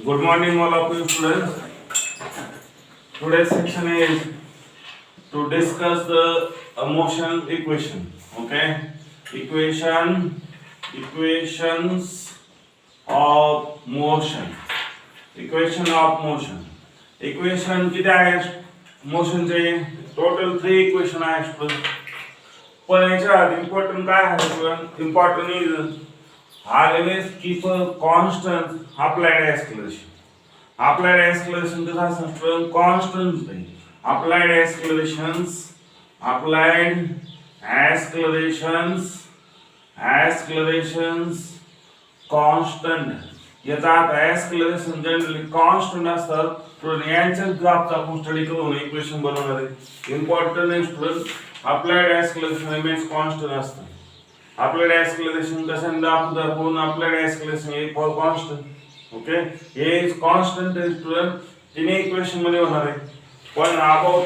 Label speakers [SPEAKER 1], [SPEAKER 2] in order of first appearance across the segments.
[SPEAKER 1] Good morning, all of you students. Today's section is to discuss the motion equation. Okay, equations of motion. Equation of motion. Equation किती आहे मोशनचे? Total 3 equation आहे. पण याच्यात important काय आहे? Important is always keep a constant applied acceleration. Applied acceleration कसं असतं student? Constant नाही. applied accelerations constant. याचा अर्थ acceleration जनरली कॉन्स्टंट असतात. स्टुडंट यांच्या ग्राफचा आपण स्टडी करून इक्वेशन बनवणार आहे. इम्पॉर्टंट आहे student. applied acceleration means constant असतं. applied acceleration कशाने दाखवतो आपण? applied acceleration is for constant. Okay, हे इज कॉन्स्टंट स्टुडंट. तिने इक्वेशन मध्ये होणार आहे. पण about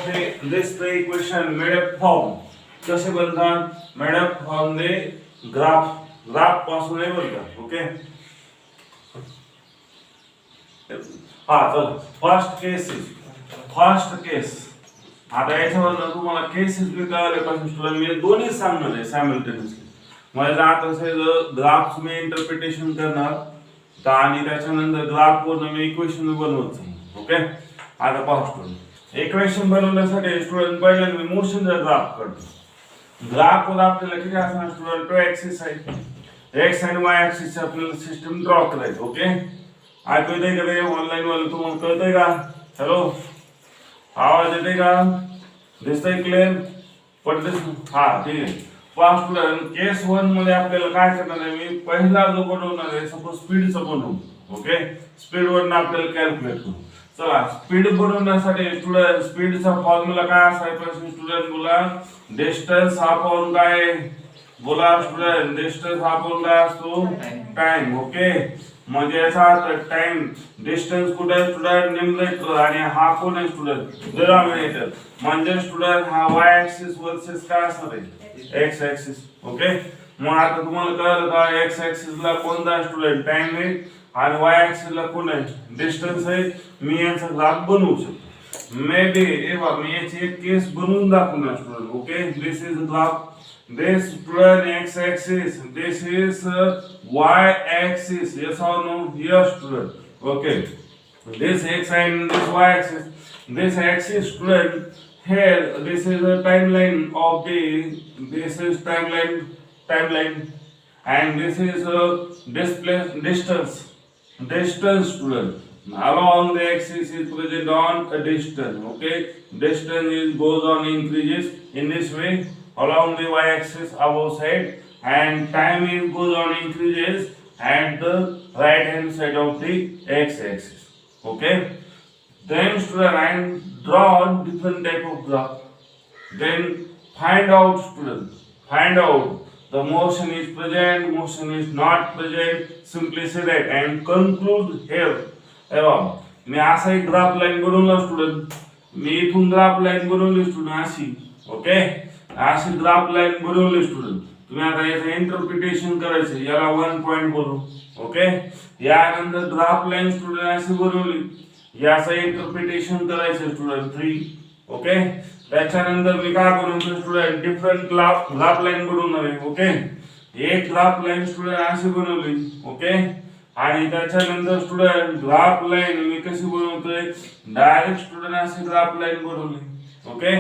[SPEAKER 1] this the equation made up from कसे बनतात? Made up from the graph पासून आहे बरं का. ओके, हा चल फर्स्ट केस. आता याच्यावर तुम्हाला केसेस बी कळाले पाहिजे स्टुडंट. मी दोन्ही सांगणार आहे सायमल्टेनियसली. मला आता असेल ग्राफ मी इंटरप्रिटेशन करणार आणि त्याच्यानंतर ग्राफ वरून मी इक्वेशन बनवत जाईल. ओके, आता पाहू स्टुडंट. इक्वेशन बनवण्यासाठी स्टुडंट पहिल्यांदा मी मोशनचा ग्राफ काढतो. ग्राफ वर आपल्याला किती असणार स्टुडंट? 2 ऍक्सिस आहे. एक्स आणि वाय ऍक्सिस आपल्याला सिस्टम ड्रॉ करायचं. ओके, ऐकू येतंय का रे? ऑनलाईन वाले तुम्हाला कळतंय का? हॅलो, आवाज येतोय का? दिसतंय क्लिअर? पडलं? हा ठीक आहे. केस 1 मध्ये आपल्याला काय करणार आहे? मी पहिला जो बनवणार आहे सपोज स्पीडचा बनवू. ओके, स्पीड वरून आपल्याला कॅल्क्युलेट करू. चला, स्पीड बनवण्यासाठी स्टुडंट स्पीडचा फॉर्म्युला काय असायला पाहिजे स्टुडंट? बोला, डिस्टन्स अपॉन काय? बोला स्टुडंट, डिस्टन्स अपॉन काय असतो? टाइम. ओके, म्हणजे याचा अर्थ टाइम डिस्टन्स कुठे आहे स्टुडंट? न्यूमरेटर. आणि हा कोण आहे स्टुडंट? डिनॉमिनेटर. म्हणजे स्टुडंट हा वाय ऍक्सिस वर्सेस काय असणार आहे? X axis. ओके, मग आता तुम्हाला कळलं का? एक्स ऍक्सिस ला कोणता स्टुडंट? टाइम आहे आणि वाय ऍक्सिस ला कोण आहे? डिस्टन्स आहे. मी याचा ग्राफ बनवू शकतो. मे बी मी याची एक केस बनवून दाखवणार student. Okay, this is graph. This student x axis, this is y axis. Yes or no? Yes, student. Okay. This x and this y axis. This axis, student. Here, this is a timeline of the. This is timeline, and this is a distance. Distance, student. Along the axis is present on a distance. Okay. Distance is goes on increases in this way. Along the y-axis above side, and time is goes on increases at the right hand side of the x-axis. Okay. Then student, I draw different type of graph. Then find out student. Find out the motion is present, motion is not present. Simply say that and conclude here. मी असा एक graph line बनवला student. मी इथून graph line बनवली student अशी. Okay, अशी graph line बनवली student. तुम्ही आता याचं इंटरप्रिटेशन करायचं. याला 1 पॉइंट बोलू. ओके, यानंतर ग्राफ लाईन स्टुडंट अशी बनवली. याचं इंटरप्रिटेशन करायचं स्टुडंट 3. ओके, त्याच्यानंतर मी काय बनवतो स्टुडंट? डिफरंट ग्राफ लाईन बनवणार आहे. ओके, एक ग्राफ लाईन स्टुडंट अशी बनवली. ओके, आणि त्याच्यानंतर स्टुडंट ग्राफ लाईन मी कशी बनवतोय? डायरेक्ट स्टुडंट अशी ग्राफ लाईन बनवली. ओके,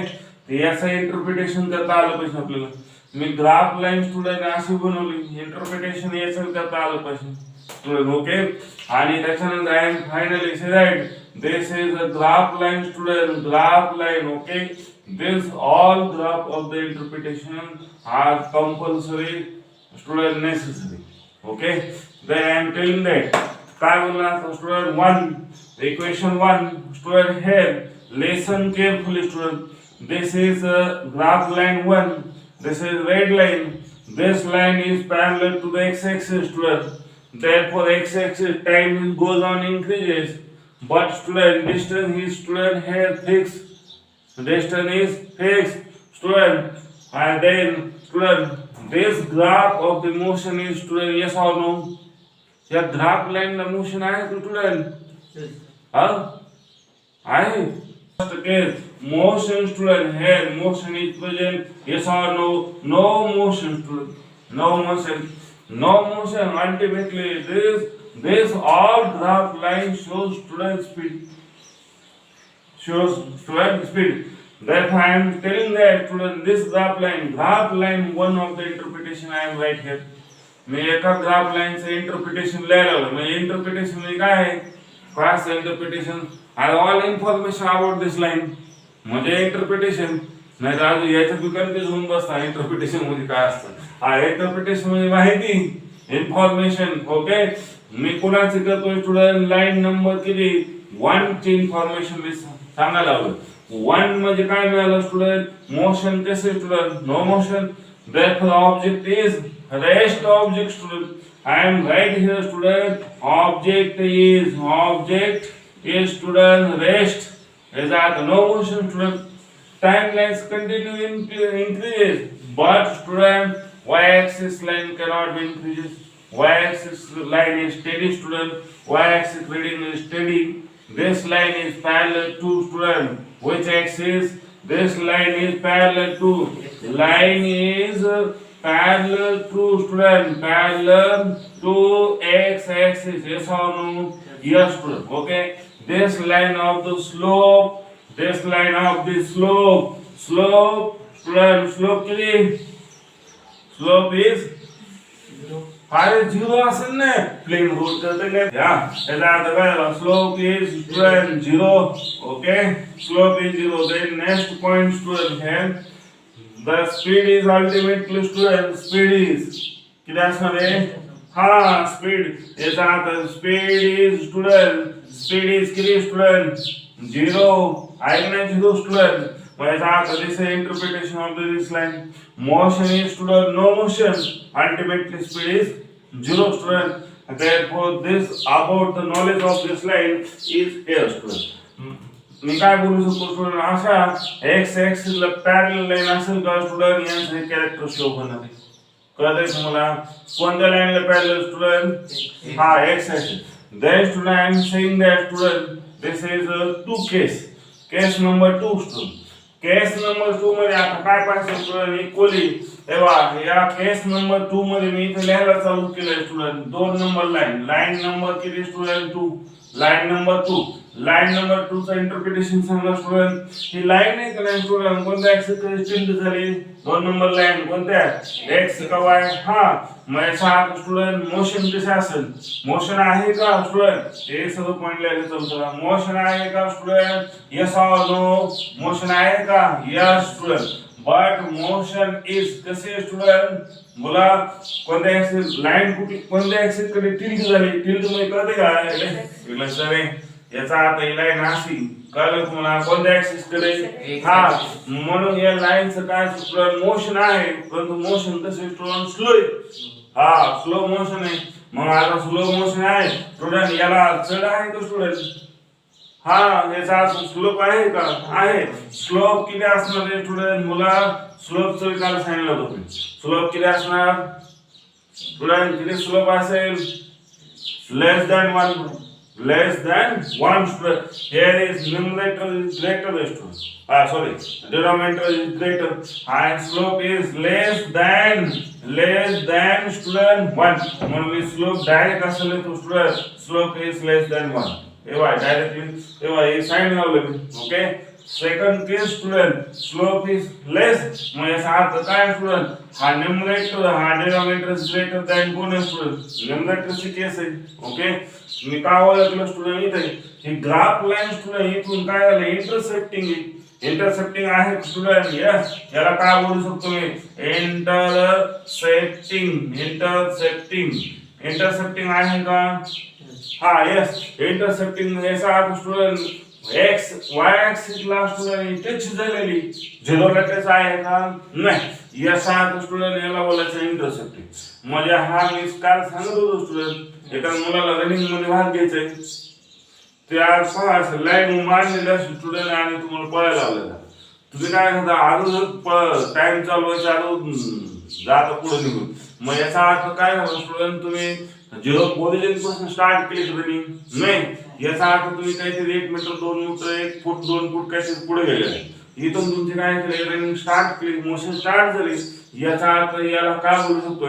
[SPEAKER 1] याचं इंटरप्रिटेशन करता आलं पाहिजे आपल्याला. मी ग्राफ लाईन स्टुडंट अशी बनवली. इंटरप्रिटेशन याचं करता आलं पाहिजे स्टुडंट. ओके, आणि त्याच्यानंतर I am finally say right this is a graph line student. Graph line. Okay, this all graph of the interpretation are compulsory student necessary. Okay, then I am telling that काय बोलणार student? 1 equation 1 student. here listen carefully student. This is graph line 1. This is red line. This line is parallel to the x-axis student. Therefore x-axis time goes on increases. But student distance is student here fixed. Distance is fixed student. And then student this graph of the motion is student. Yes or no? या graph line ला motion आहे student. हा आहे. First case, motion student, here motion is present, yes or no? No motion student, no motion, no motion. Ultimately, this all graph line shows student speed, shows student speed. Therefore, I am telling that student this graph line one of the interpretation I am right here. मी एका graph लाईनचं interpretation लिहायला लागलो. म्हणजे interpretation म्हणजे काय आहे? Class interpretation I all information about this line म्हणजे interpretation. नाही तर अजून याच्यात बी कन्फ्युज होऊन बसता इंटरप्रिटेशन म्हणजे काय असतं. हा इंटरप्रिटेशन म्हणजे माहिती, इन्फॉर्मेशन. ओके, मी कुणाची करतोय स्टुडंट? लाईन नंबर किती? 1 ची इन्फॉर्मेशन मी सांगायला लागलो. 1 म्हणजे काय मिळालं स्टुडंट? मोशन. कसे student? No motion. Therefore, object is rest object student. I am right here student. Object is student rest. Is that no motion student? Timelines continue increases, but student y-axis line cannot be increases. Y-axis line is steady student. Y-axis reading is steady. This line is parallel to student. Which axis? This line is parallel to. Line is parallel to student. Parallel to x-axis. Yes or no? Yes student. Okay. This line of the slope. This line of the slope. Slope. Student. Slope किती? Slope is अरे 0 असेल ना. Plain road करते ना. याचा अर्थ काय झाला? Slope is student 0. Okay, slope is 0. Then next point student here the speed is ultimately student. Speed is किती असणार आहे? हा स्पीड. याचा अर्थ speed is student. Speed is किती स्टुडंट? 0. ऐकणार 0 student. This is interpretation of this line. Motion is student, no motion. Ultimately speed is 0 student. Therefore, this about the knowledge of this line is here student. मी काय बोलू शकतो student? अशा x axis ला parallel line असेल का student? यांचे character show होणार आहे. कळतंय तुम्हाला? कोणत्या लाईनला पॅरलल स्टुडंट? हा x axis. Then student I am saying that student this is two case. Case number 2 student. Case number 2 मध्ये आता काय पाहिजे स्टुडंट? इक्वली. तेव्हा या केस नंबर 2 मध्ये मी इथे लिहायला चालू केलंय student. 2 number line. Line number किती student? 2. Line number 2. Line number 2 चा इंटरप्रिटेशन सांगा स्टुडंट. ही लाईन आहे का नाही स्टुडंट? कोणत्या ऍक्सिस कडे टिल्ट झाली? 2 नंबर लाईन कोणत्या? एक्स का वाय? हा. मग याचा स्टुडंट मोशन कसे असेल? मोशन आहे का स्टुडंट? हे सगळं पॉइंट लिहायला चालू करा. मोशन आहे का student? Yes or no? Motion आहे का? Yes student. But motion is कसे स्टुडंट? बोला कोणत्या ऍक्सिस? लाईन कुठे कोणत्या ऍक्सिस कडे टिल्ट झाली? टिल्ट म्हणजे कळते का? याचा अर्थ ही लाईन अशी. कळलं तुम्हाला? कोणत्या ऍक्सिस कडे? हा. म्हणून या लाईनचं काय स्टुडंट? मोशन आहे. परंतु मोशन कसे स्टुडंट? स्लो आहे. हा स्लो मोशन आहे. मग आता स्लो मोशन आहे स्टुडंट. याला चढ आहे का स्टुडंट? हा. याचा स्लोप आहे का? आहे. स्लोप किती असणार आहे स्टुडंट? मला स्लोप चं काल सांगितलं होतं. स्लोप किती असणार स्टुडंट? किती स्लोप असेल? लेस than 1. Less than 1 student. Here is numerator is greater than student. Sorry, denominator is greater. And slope is less than student 1. When we slope direct असेल तो student slope is less than 1. एव्हा directly एव्हा हे sign लावलं. Okay. Second case student slope is less. मग याचा अर्थ काय student? हा numerator हा denominator is greater than कोण स्टुडंट? numerator ची केस आहे. ओके. मी काय ओळखलं स्टुडंट? इथे ही ग्राफ लाईन स्टुडंट इथून काय झालं? इंटरसेक्टिंग. इंटरसेक्टिंग आहे स्टुडंट. यस. याला काय बोलू शकतो मी? इंटरसेक्टिंग. इंटरसेक्टिंग आहे का? हा यस. इंटरसेक्टिंग याचा अर्थ स्टुडंट एक्स वाय ऍक्सिस ला स्टुडंट टच झालेली 0 ला टच आहे का? नाही. याचा अर्थ स्टुडंट याला बोलायचं इंटरसेक्टिंग. म्हणजे हा मी काल सांगत होतो स्टुडंट एका मुलाला रनिंग मध्ये भाग घ्यायचाय. त्या लाईन मारलेल्या स्टुडंट आणि तुम्हाला पळायला लावलेला. तुम्ही काय करता? अगोदर टाइम चालू व्हायचा अगोदर जाता पुढे निघून. मग याचा अर्थ काय झाला स्टुडंट? तुम्ही 0 पोझिशन पासून स्टार्ट केली रनिंग नाही. याचा अर्थ तुम्ही काहीतरी 1 मीटर 2 मीटर 1 फूट 2 फूट काहीतरी पुढे गेले. इथून तुमची काय रनिंग स्टार्ट केली, मोशन स्टार्ट झाली. याचा अर्थ याला काय बोलू शकतो,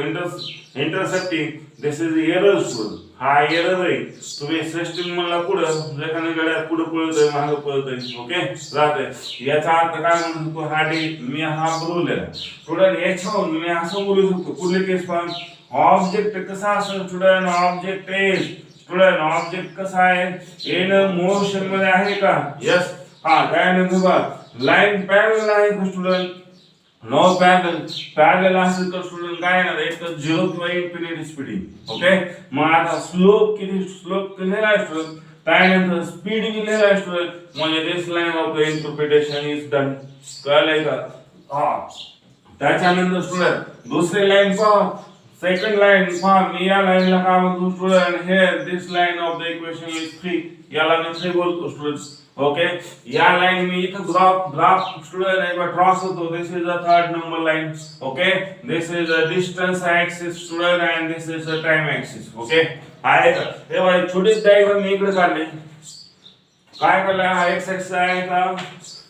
[SPEAKER 1] intercepting. This is error student. हा एरर आहे. तुम्ही सिस्टम म्हणला पुढं एखाद्या गड्या पुढे पळतोय मागे पळतोय. ओके राहते. याचा अर्थ काय म्हणू शकतो, हा डी मी हा बोललेला स्टुडंट. याच्यावरून मी असं बोलू शकतो कुठले केस पण ऑब्जेक्ट कसा असेल student, object is student object कसा आहे इन मोशन मध्ये आहे का. यस. हा त्यानंतर लाईन पॅरलल आहे का स्टुडंट, नो पॅरलल असेल तर स्टुडंट काय येणार, एक तर 0 किंवा इन्फिनिटी स्पीडिंग. ओके मग आता स्लोप लिहिला आहे स्टुडंट, त्यानंतर स्पीड लिहिला आहे स्टुडंट. म्हणजे this line of the interpretation is done. कळलंय का. हा त्याच्यानंतर स्टुडंट दुसरी लाईन पहा, सेकंड लाईन पहा. मी या लाईनला काय म्हणतो student, here this line of the equation is 3. याला मी 3 बोलतो स्टुडंट. ओके या लाईन मी इथं ग्राफ स्टुडंट आहे क्रॉस होतो. This is the third number line. Okay this is the distance axis student and this is the time axis. Okay आहे का. हे बघा छोटी डायग्राम मी इकडे काढली. काय काढलं, हा एक्स ऍक्सिस आहे का,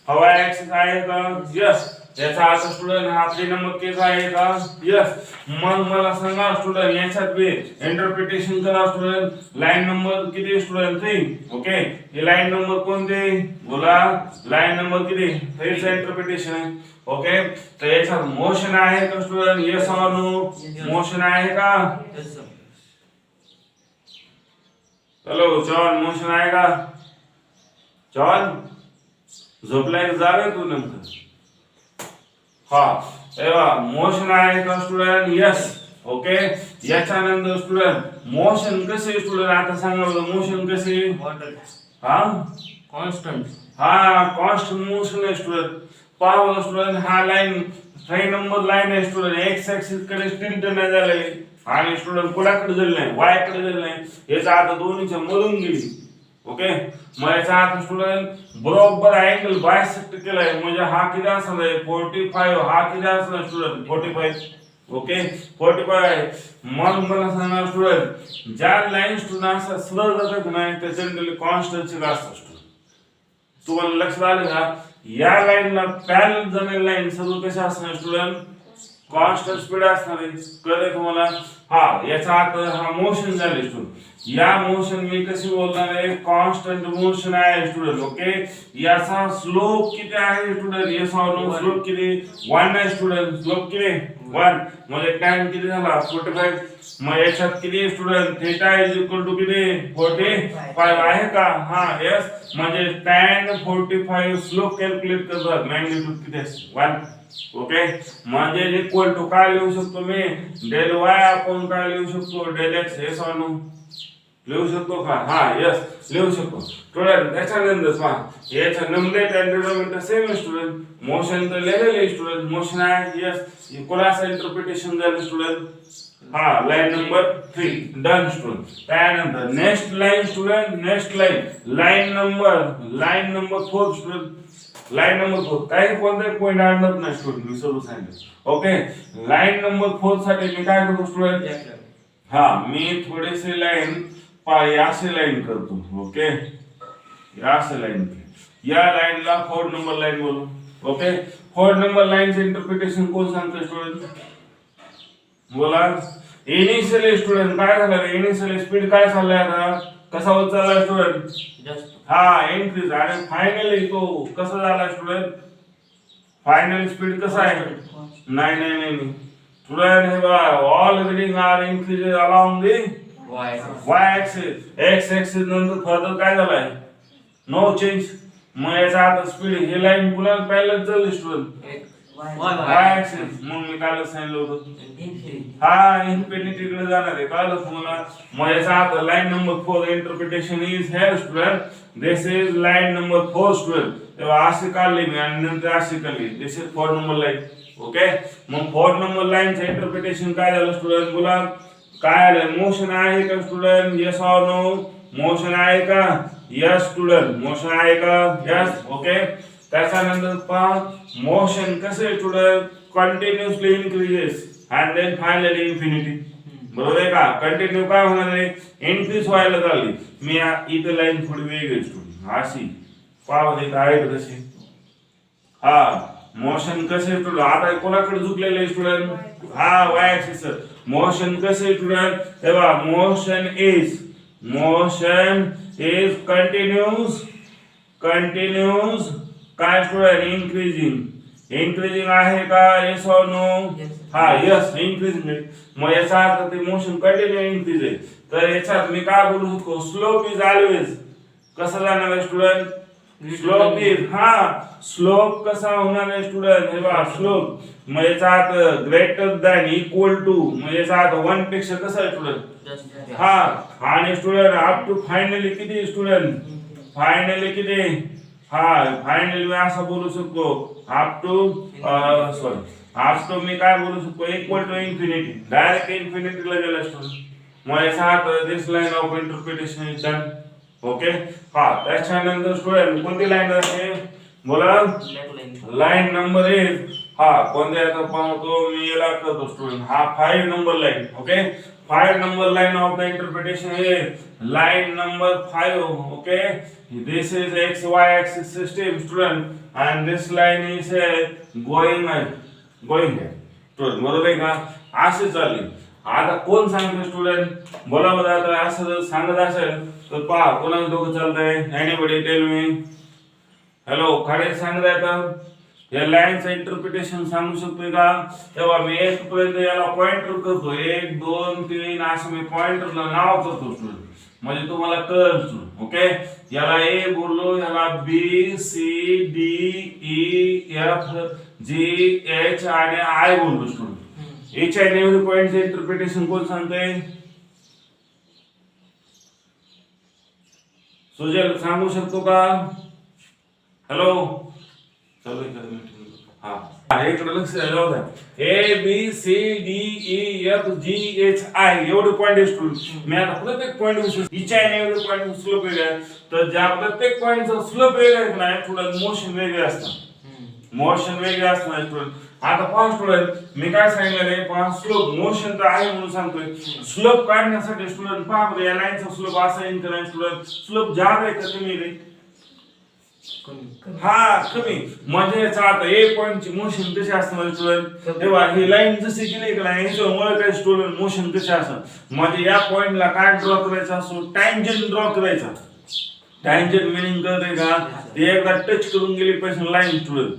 [SPEAKER 1] हा वाय ऍक्सिस आहे का. यस. याचा अर्थ स्टुडंट हा 3 नंबर केस आहे का. यस. मग मला सांगा स्टुडंट याच्यात बी इंटरप्रिटेशन करा स्टुडंट. लाईन नंबर किती स्टुडंट 3. ओके हे लाईन नंबर कोणते बोला, लाईन नंबर किती 3 चं इंटरप्रिटेशन आहे. ओके तर याच्यात मोशन आहे का student, yes or no. Motion आहे का. हॅलो जॉन मोशन आहे का. जॉन झोपलाय जावे तू नेमकं. हा तेव्हा मोशन आहे का स्टुडंट, यस. ओके याच्यानंतर स्टुडंट मोशन कसे स्टुडंट, आता सांगा मोशन कसे. हा
[SPEAKER 2] कॉन्स्टंट.
[SPEAKER 1] हा कॉन्स्टंट मोशन आहे स्टुडंट. पहा स्टुडंट हा लाईन 3 नंबर लाईन आहे स्टुडंट. एक्स ऍक्सिस कडे टिल्ट नाही झालेली आणि स्टुडंट कुणाकडे गेले नाही, वाय कडे गेले नाही. याचा अर्थ दोन्हीच्या मधून गेली. ओके मग याचा अर्थ स्टुडंट बरोबर अँगल बायसेक्ट केलाय. म्हणजे हा किती असणार 45. हा किती असणार स्टुडंट 45. ओके 45 आहे. मग मला सांगा स्टुडंट ज्या लाईन स्टुडंट असं सरळ जातात नाही त्या जनरली कॉन्स्टंटचे असतात स्टुडंट. तुम्हाला लक्षात आलं का. या लाईनला पॅरलल जाणारी लाईन सर्व कशा असणार स्टुडंट, कॉन्स्टंट स्पीड असणार आहे. कळलं तुम्हाला. हा याचा अर्थ हा मोशन झाले स्टुडंट. या मोशन मी कशी बोलणार आहे, कॉन्स्टंट मोशन आहे स्टुडंट. ओके याचा स्लोप किती आहे student, yes or no. Slope किती 1 आहे स्टुडंट. स्लोप किती 1 म्हणजे टाइम किती झाला 45. मग याच्यात किती student theta is equal to किती 45 आहे का. हा यस म्हणजे tan 45 स्लोप कॅल्क्युलेट करतात. मॅग्निट्यूड किती असते 1. ओके म्हणजे इक्वल टू काय लिहू शकतो मी, डेल वाय आपण काय लिहू शकतो, del x. Yes or no लिहू शकतो का. हा यस लिहू शकतो स्टुडंट. त्याच्यानंतर पहा याचा number and denominator same student. Motion तर लिहिलेले स्टुडंट. मोशन आहे यस. कोणाचं इंटरप्रिटेशन झालं स्टुडंट, हा लाईन नंबर 3 डन स्टुडंट. त्यानंतर next line student, next line line number 4 student. Line number 4 काही कोणताही पॉइंट आणणार नाही स्टुडंट, मी सर्व सांगितलं. ओके लाईन नंबर 4 साठी मी काय करतो स्टुडंट, हा मी थोडेसे लाईन असे लाईन करतो. ओके असे लाईन, या लाईनला 4 नंबर लाईन बोलू. ओके 4 नंबर लाईनचे इंटरप्रिटेशन कोण सांगतो स्टुडंट बोला. इनिशियली स्टुडंट काय झालं, इनिशियली स्पीड काय चाललाय आता, कसा होत चाललाय स्टुडंट, हा इनक्रीज. आणि फायनली तो कसा झाला स्टुडंट, फायनल स्पीड कसा आहे, नाही स्टुडंट हे बघा all reading are increase along the y axis. X axis नंतर फर्दर काय झालाय, नो चेंज. मग याचा आता स्पीड ही लाईन पुन्हा पॅरलल चालली स्टुडंट वाय ऍक्सिस. मग मी काल सांगितलं होतं हा इन्फिनिटी कडे जाणार आहे, कळलं तुम्हाला. मग याचा आता line number 4 interpretation is here student. This is line number 4 student. तेव्हा असे काढले मी आणि नंतर असे काढले. दिस इज 4 नंबर लाईन. ओके मग 4 नंबर लाईनचं इंटरप्रिटेशन काय झालं स्टुडंट बोला. काय आलं, मोशन आहे का student, yes or no. Motion आहे का, यस स्टुडंट मोशन आहे का, यस. ओके त्याच्यानंतर पहा मोशन कसे student, continuously increases and then finally infinity. बरोबर आहे का? कंटिन्यू काय होणार आहे? इन्क्रीज व्हायला लागली. मी इथे लाईन थोडी वेगळी स्टुडंट अशी पाहते काय कशी. हा मोशन कसे स्टुडंट आता कोणाकडे झुकलेले स्टुडंट? हा वाय ऍक्सिस. मोशन कसे स्टुडंट? तेव्हा मोशन इज कंटिन्यूस काय स्टुडंट? इन्क्रीजिंग आहे का? Yes or no? हा यस इन्क्रीजिंग आहे. मग याचा अर्थ ते मोशन कंटिन्यू इन्क्रीज आहे. तर याच्यात मी काय बोलू शकतो? स्लोप इज ऑलवेज कसं जाणार आहे स्टुडंट? स्लोप इज स्लोप कसा होणार आहे स्टुडंट? हे बघा स्लोप मग याचा अर्थ ग्रेटर दॅन इक्वल टू मग याचा अर्थ 1 पेक्षा कसा आहे स्टुडंट? आणि स्टुडंट अप टू फायनली किती स्टुडंट? फायनली किती? फायनली मी असं बोलू शकतो अप टू मी काय बोलू शकतो? Equal to infinity. डायरेक्ट इन्फिनिटीला गेला स्टुडंट. मग याचा अर्थ this line of interpretation is done. Okay त्याच्यानंतर स्टुडंट कोणती लाईन असते? बोला लाईन नंबर 1. कोणत्या याचा पाहतो मी याला करतो student 5 number line. Okay 5 number line of the interpretation is line number 5. Okay this is x y axis system student and this line is going student बरोबर आहे का? असे चालली. आता कोण सांगतो स्टुडंट? बोला बरं. आता असं जर सांगत असेल तर पहा कोणाला दोघं चालतंय? Anybody tell me. Hello Khade सांगत आहे का? या लाईनचं इंटरप्रिटेशन सांगू शकतोय का? तेव्हा मी 1 पर्यंत याला पॉइंटर करतो. 1 2 3 असं मी पॉइंटरला नाव करतो स्टुडंट म्हणजे तुम्हाला कळलं. ओके याला ए बोललो, याला B C D E F G H आणि आय बोललो स्टुडंट. एच आय नेव्हरी पॉइंटचे इंटरप्रिटेशन कोण सांगतंय? सुजल सांगू शकतो का? हॅलो चलो इकडे लक्ष द्यायला होता. A B C D E F G H I एवढे पॉइंट स्टुडंट. मी आता प्रत्येक पॉइंट इच आय नेव्हरी पॉइंट स्लोप वेगळे आहे. तर ज्या प्रत्येक पॉइंटचा स्लोप वेगळा आहे ना थोडं मोशन वेगळे असतात. स्टुडंट. आता पहा स्टुडंट मी काय सांगितलं पहा स्लोप मोशन तर आहे म्हणून सांगतोय. स्लोप काढण्यासाठी स्टुडंट पहा बरं या लाईनचा स्लोप असा येईल का? स्टुडंट स्लोप जास्त आहे का कमी आहे? कमी. म्हणजे याचा आता ए पॉइंटची मोशन कशी असणार स्टुडंट? तेव्हा ही लाईन जशी गेली का नाही याच्यामुळे काय स्टुडंट मोशन कशी असणार? म्हणजे या पॉइंटला काय ड्रॉ करायचा असतो? टँजंट ड्रॉ करायचा. टँजंट मिनिंग कळतंय का? ते एकदा टच करून गेली पाहिजे लाईन स्टुडंट.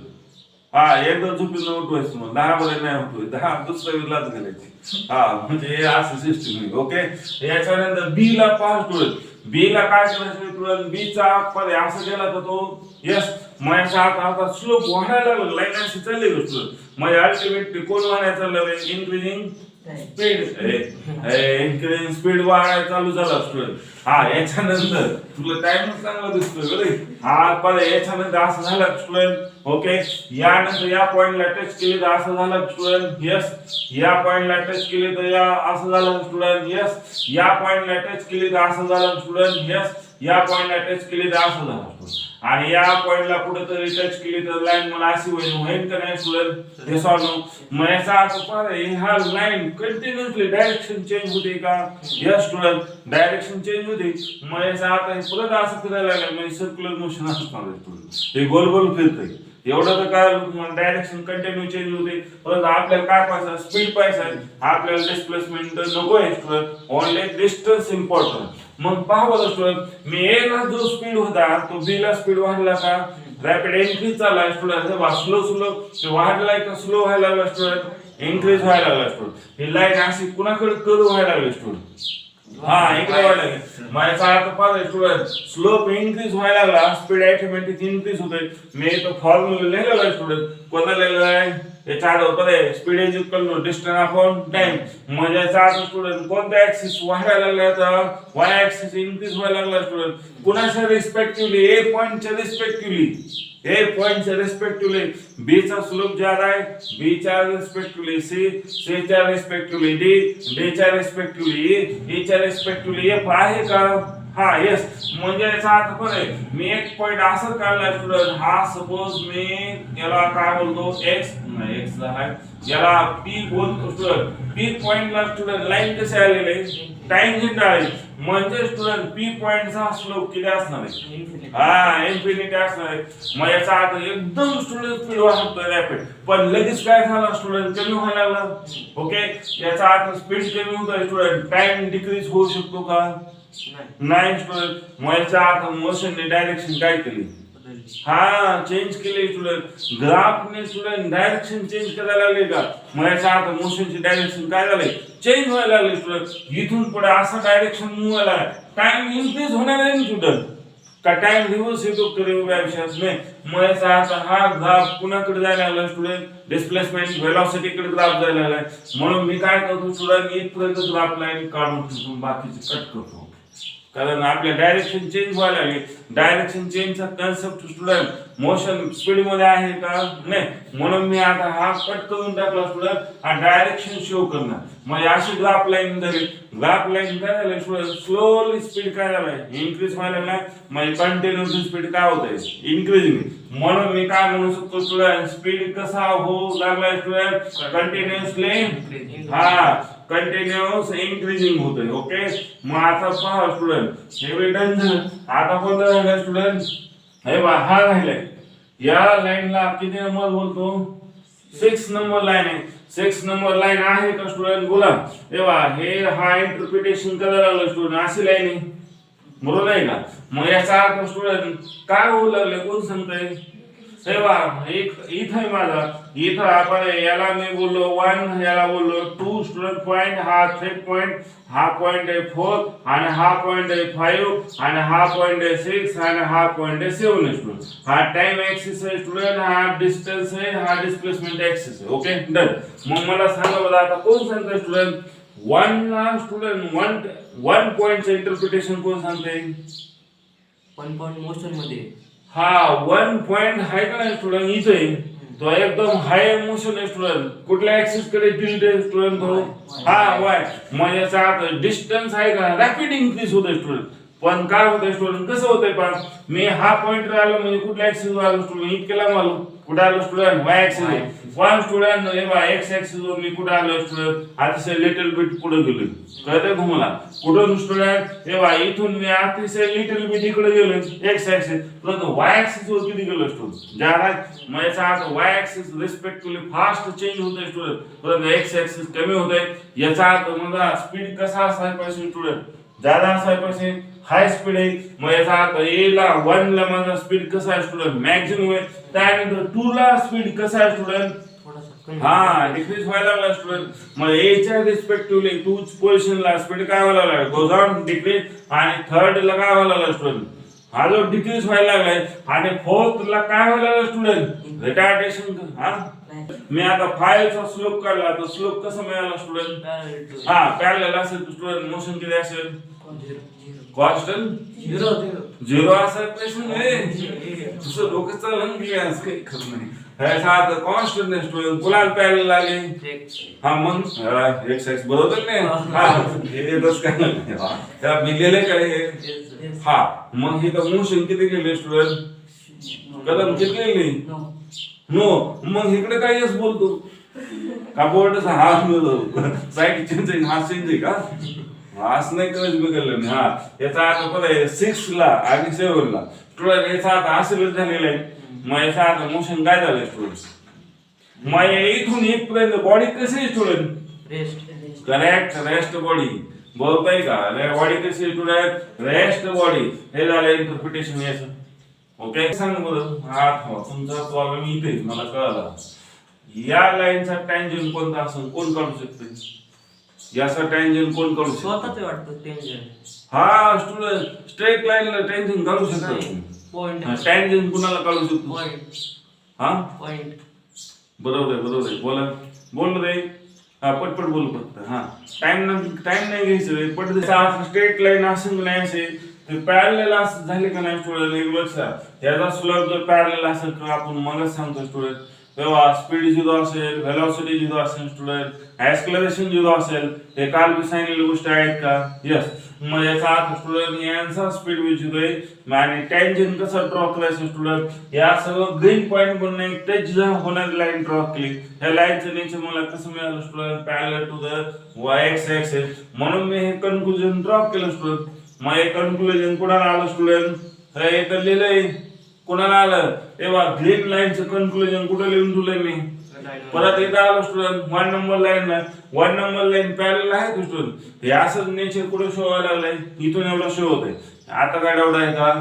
[SPEAKER 1] एकदा झोपून उठवायचं मग 10 पर्यंत नाही उठवाय 10 दुसऱ्या विलाच घालायची. म्हणजे हे असं सिस्टम आहे. ओके याच्यानंतर बी ला पहा स्टुडंट. बी ला काय करायचं स्टुडंट? बी चा पर्याय असं केला तर तो यस माझ्या आता स्लोप वाढायला लागला. लाईन अशी चालली स्टुडंट म्हणजे अल्टिमेटली कोण वाढायला चाललं? इन्क्रीजिंग स्पीड वाढायला चालू झाला स्टुडंट. याच्यानंतर तुला टाइम चांगला दिसतोय बरं. याच्यानंतर असं झालं स्टुडंट. ओके यानंतर या पॉइंटला टच केले तर असं झालं स्टुडंट. यस या पॉइंटला टच केले तर या असं झालं स्टुडंट. यस या पॉइंटला टच केले तर असं झालं स्टुडंट. यस या पॉइंटला टच केले तर असं झालं स्टुडंट. आणि या पॉइंटला कुठेतरी टच केली तर लाईन मला अशी होईल का नाही स्टुडंट? हे सॉल्व नो. मग याचा अर्थ पहा हा लाईन कंटिन्युअसली डायरेक्शन चेंज होते का? यस स्टुडंट डायरेक्शन चेंज होते. मग याचा अर्थ हे परत असं फिरायला लागलं म्हणजे सर्क्युलर मोशन असणार स्टुडंट. हे गोल गोल फिरतंय. एवढं तर काय डायरेक्शन कंटिन्यू चेंज होते. परत आपल्याला काय पाहिजे? स्पीड पाहिजे. आपल्याला डिस्प्लेसमेंट नको आहे स्टुडंट. Only distance important. मग पहा बरं स्टुडंट मी ए ला जो स्पीड होता तो बी ला स्पीड वाढला का? रॅपिड इन्क्रीज चालला स्टुडंट. स्लो वाढलाय का स्लो व्हायला लागला स्टुडंट? इन्क्रीज व्हायला लागला स्टुडंट. ही लाईन अशी कुणाकडे कर्व व्हायला लागली स्टुडंट? इकडे व्हायला लागली. माझ्या अर्थ पाहतोय स्टुडंट स्लोप इन्क्रीज व्हायला लागला स्पीड ऑटोमॅटिक इन्क्रीज होते. मी तो फॉर्म्युला लिहिलेला आहे स्टुडंट. कोणता लिहिलेला आहे? याच्या आधी speed is equal to distance upon time. म्हणजे याचा अर्थ स्टुडंट कोणत्या ऍक्सिस वाढायला लागला तर वाय ऍक्सिस इन्क्रीज व्हायला लागला स्टुडंट. कुणाच्या रिस्पेक्टिव्हली? ए पॉइंटच्या रिस्पेक्टिव्हली. ए पॉइंटच्या रिस्पेक्टिव्हली बी चा स्लोप ज्यादा आहे. बी च्या रिस्पेक्टिव्हली सी च्या रिस्पेक्टिव्हली डी च्या रिस्पेक्टिव्हली ई च्या रिस्पेक्टिव्हली एफ आहे का? हा येस म्हणजे याचा अर्थ पण आहे मी एक पॉइंट असं काढला स्टुडंट हा सपोज मी याला काय बोलतो एक्स नाही एक्स आहे याला पी बोलतो स्टुडंट पी पॉइंटला स्टुडंट लाईन कशी आलेली टँजेंट आहे म्हणजे स्टुडंट पी पॉइंटचा स्लोप किती असणार आहे हा इन्फिनिटी असणार आहे मग याचा अर्थ एकदम स्टुडंट स्पीड वाढतोय रॅपिड पण लगेच काय झालं स्टुडंट कमी व्हायला लागला ओके याचा अर्थ स्पीड कमी होतोय स्टुडंट टाइम डिक्रीज होऊ शकतो का नाही स्टुडंट मग याचा अर्थ मोशनने डायरेक्शन काय केली हा चेंज केले स्टुडंट ग्राफने स्टुडंट डायरेक्शन चेंज करायला लागले का मग याचा अर्थ मोशनची डायरेक्शन काय झाले चेंज व्हायला लागले स्टुडंट इथून पुढे असं डायरेक्शन मूव्ह व्हायला टाइम इन्क्रीज होणार आहे स्टुडंट का टाइम रिव्हर्स येतो करेल विषयात नाही मग याचा अर्थ हा ग्राफ कुणाकडे जायला लागला स्टुडंट डिस्प्लेसमेंट व्हेलॉसिटी कडे ग्राफ जायला लागलाय म्हणून मी काय करतो स्टुडंट इथपर्यंत ग्राफ लाईन काढून ठेवतो बाकीचे कट करतो कारण आपल्या डायरेक्शन चेंज व्हायला लागली डायरेक्शन चेंजचा कन्सेप्ट स्टुडंट मोशन स्पीड मध्ये आहे का नाही म्हणून मी आता हा कट करून टाकला स्टुडंट हा डायरेक्शन शो करणार मग अशी ग्राफ लाईन धरेल ग्राफ लाईन काय झालं स्टुडंट स्लोली स्पीड काय झालंय इन्क्रीज व्हायला लागलाय मग कंटिन्युअस स्पीड काय होत आहे इन्क्रीजिंग म्हणून मी काय म्हणू शकतो स्टुडंट स्पीड कसा होऊ लागलाय स्टुडंट कंटिन्युअसली हा कंटिन्युअस इन्क्रीजिंग होतोय ओके मग आता पहा स्टुडंट हे डन झालं आता कोणता राहिला स्टुडंट हे बा हा राहिलाय या लाईनला किती नंबर बोलतो 6 नंबर लाईन आहे 6 नंबर लाईन आहे का स्टुडंट बोला हे बा हे हा इंटरप्रिटेशन करायला लागलं स्टुडंट अशी लाईन आहे बरोबर आहे का मग याचा अर्थ स्टुडंट काय होऊ लागले कोण सांगताय हे बा एक इथं आहे माझा इथं आपण याला मी बोललो 1 याला बोललो 2 स्टुडंट पॉइंट हा 3 पॉइंट हा पॉइंट आहे 4 आणि हा पॉइंट आहे 5 आणि हा पॉइंट आहे 6 आणि हा पॉइंट आहे 7 स्टुडंट हा टाइम एक्सिस आहे स्टुडंट हा डिस्टन्स आहे हा डिस्प्लेसमेंट एक्सिस आहे ओके डन मग मला सांगा बघा आता कोण सांगतोय स्टुडंट 1 ला स्टुडंट 1 पॉइंटचं इंटरप्रिटेशन कोण सांगते
[SPEAKER 2] 1 पॉइंट मोशन मध्ये
[SPEAKER 1] हा 1 पॉइंट हाय का नाही स्टुडंट इथे तो एकदम हाय मोशन आहे स्टुडंट कुठल्या ऍक्सिस कडे टिल्ट आहे स्टुडंट तो हा वाय मग याचा अर्थ डिस्टन्स आहे का रॅपिड इन्क्रीज होतोय स्टुडंट पण काय होतंय स्टुडंट कसं होतंय पण मी हा पॉइंट आलो म्हणजे कुठल्या ऍक्सिस वर आलो स्टुडंट इतकेला आलो कुठे आलो student y axis one student हे बा एक्स ऍक्सिस वर मी कुठे आलो स्टुडंट अतिशय लिटल बिट पुढे गेलो कळतंय तुम्हाला कुठून स्टुडंट हे बा इथून मी अतिशय लिटल बिट इकडे गेलो एक्स ऍक्सिस परंतु वाय ऍक्सिस वर किती गेलो स्टुडंट ज्याला मग याचा अर्थ Y axis respectively fast change होतोय स्टुडंट परंतु एक्स ऍक्सिस कमी होतोय याचा अर्थ म्हणजे स्पीड कसा असायला पाहिजे स्टुडंट ज्यादा असायला पाहिजे हाय स्पीड आहे मग याचा अर्थ ए ला 1 ला माझा स्पीड कसा आहे स्टुडंट मॅक्सिमम आहे त्यानंतर 2 ला स्पीड कसा आहे स्टुडंट हा डिक्रीज व्हायला लागला स्टुडंट मग ए च्या रिस्पेक्टिव्हली 2 पोझिशनला स्पीड काय व्हायला लागला गोज ऑन डिक्रीज आणि थर्ड ला काय व्हायला लागला स्टुडंट हा जो डिक्रीज व्हायला लागलाय आणि फोर्थ ला काय व्हायला लागला स्टुडंट रिटार्डेशन हा मी आता 5 चा स्लोप काढला तर स्लोप कसा मिळाला स्टुडंट हा पॅरलल असेल स्टुडंट मोशन किती असेल कॉन्स्टंट 0 असा प्रश्न नाही तुझं डोकं चाललं की आज काही खरं नाही ह्याचा अर्थ कॉन्स्टंट स्टुडंट कुणाला पॅरलल आले हा मग एक्स एक्स बरोबर नाही हा हे बस काय नाही त्या मिळलेले काय हा मग हे तर मोशन किती गेले स्टुडंट कदम किती गेले नो मग इकडे काय यस बोलतो का बोर्डचा हा साईड चेंज आहे हा चेंज आहे का असं नाही कळत बघितलं हा याचा अर्थ पण आहे 6 ला आणि 7 ला स्टुडंट याचा अर्थ असं झालेलं आहे मग याचा अर्थ मोशन काय झालंय स्टुडंट मग इथून इथपर्यंत बॉडी कशी आहे स्टुडंट करेक्ट रेस्ट बॉडी बरोबर आहे का बॉडी कशी आहे स्टुडंट रेस्ट बॉडी हे झालं इंटरप्रिटेशन याचं ओके सांग बरं हा तुमचा प्रॉब्लेम इथे मला कळला या लाईनचा टँजंट कोणता असेल कोण काढू शकते याचा टँजंट कोण काढू शकतो
[SPEAKER 2] स्वतःच वाटतं टँजंट
[SPEAKER 1] हा स्टुडंट स्ट्रेट लाईनला टँजंट काढू शकतो
[SPEAKER 2] पॉइंट
[SPEAKER 1] टँजंट कुणाला काढू शकतो
[SPEAKER 2] पॉइंट
[SPEAKER 1] हा
[SPEAKER 2] पॉइंट
[SPEAKER 1] बरोबर आहे बोल रे हा पटपट बोल फक्त हा टाइम नाही घ्यायचं पट स्ट्रेट लाईन असेल नाही असेल ते पॅरलल झाले का नाही स्टुडंट एक लक्षात याचा स्लोप जर पॅरलल असेल तर आपण मगच सांगतो स्टुडंट तेव्हा स्पीड 0 असेल, व्हेलॉसिटी 0 असेल स्टुडंट, ऍक्सलरेशन 0 असेल, हे काल मी सांगितलेल्या गोष्टी आहेत का? यस. मग याचा अर्थ स्टुडंट यांचा स्पीड 0 आहे आणि टँजंट कसं ड्रॉ करायचं स्टुडंट, या सगळं ग्रीन पॉइंट बनवून एक टच होणारी लाईन ड्रॉ केली. या लाईनचं नेचर मला कसं मिळालं student, parallel to the x axis, म्हणून मी हे कन्क्लुजन ड्रॉ केलं स्टुडंट. मग हे कन्क्लुजन कुणाला आलं स्टुडंट, हे इथं लिहिलंय कोणाला आलं, तेव्हा ग्रीन लाईनचं कन्क्लुजन कुठं लिहून ठेवलंय मी, परत इथं आलो student 1 number line. 1 number line parallel आहे स्टुडंट, हे असंच नेचर कुठं शो व्हायला लागलंय, इथून एवढं शो होतंय. आता काय डाऊट आहे का?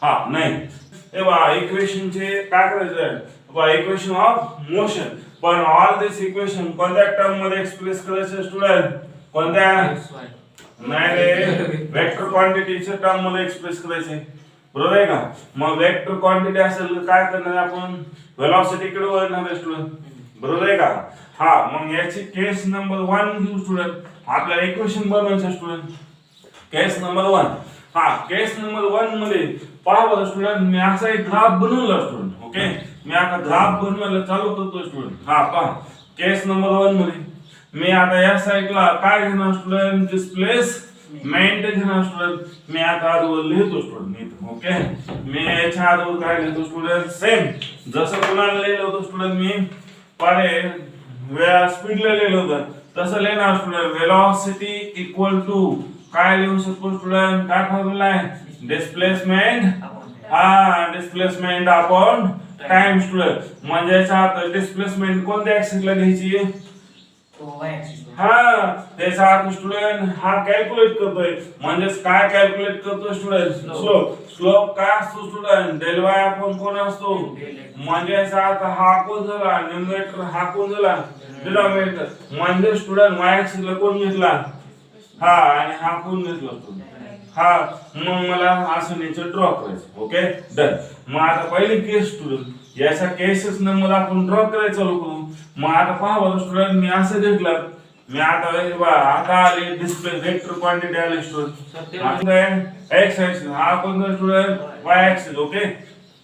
[SPEAKER 1] हा नाही. तेव्हा इक्वेशनचे काय करायचं, इक्वेशन ऑफ मोशन. पण ऑल दिस इक्वेशन कोणत्या टर्म मध्ये एक्सप्रेस करायचं स्टुडंट, कोणत्या, नाही रे, वेक्टर क्वांटिटीच्या टर्म मध्ये एक्सप्रेस करायचे, बरोबर आहे का? मग वेक्टर क्वांटिटी असेल काय करणार आपण, व्हेलॉसिटी कडे वळणार आहे स्टुडंट, बरोबर आहे का? हा, मग याची केस नंबर 1 घेऊ स्टुडंट. आपल्याला इक्वेशन बनवायचं स्टुडंट. केस नंबर 1. हा, केस नंबर 1 मध्ये पहा बरं स्टुडंट, मी असा एक ग्राफ बनवला स्टुडंट. ओके, मी आता ग्राफ बनवायला चालू करतो स्टुडंट. हा पहा, केस नंबर 1 मध्ये मी आता या साईडला काय घेणार स्टुडंट, डिस्प्लेसमेंट घेणार स्टुडंट. मी आता आजवर लिहितो स्टुडंट. ओके, मी याच्या आजवर काय लिहितो स्टुडंट, सेम जसं कुणाला लिहिलं होतं स्टुडंट, मी पारे वेळा स्पीडला लिहिलं होतं तसं लिहिणार स्टुडंट. व्हेलॉसिटी इक्वल टू काय लिहू शकतो स्टुडंट, काय फॉर्म्युला आहे, डिस्प्लेसमेंट, हा डिस्प्लेसमेंट अपॉन टाइम स्टुडंट. म्हणजे याचा अर्थ डिस्प्लेसमेंट कोणत्या ऍक्सिसला घ्यायची, हा त्याचा अर्थ स्टुडंट हा कॅल्क्युलेट करतोय. म्हणजेच काय कॅल्क्युलेट करतोय स्टुडंट, स्लोप. स्लोप काय असतो स्टुडंट, डेल वाय आपण कोण असतो, म्हणजे याचा अर्थ हा कोण झाला, न्यूमरेटर हा कोण झाला, डिनॉमिनेटर. म्हणजे स्टुडंट वाय ऍक्सिस ला कोण घेतला, हा, आणि हा कोण घेतला स्टुडंट, हा. मग मला असं नेचर ड्रॉ करायचं. Okay done. मग आता पहिली केस स्टुडंट, याचा केसेस नंबर आपण ड्रॉ करायचं चालू करू. मग आता पहा बरं स्टुडंट, मी असं घेतलं, मी आता आले डिस्प्ले वेक्टर क्वांटिटी आले स्टुडंट. एक्स ऍक्सिस हा कोणता स्टुडंट, वाय ऍक्सिस. ओके,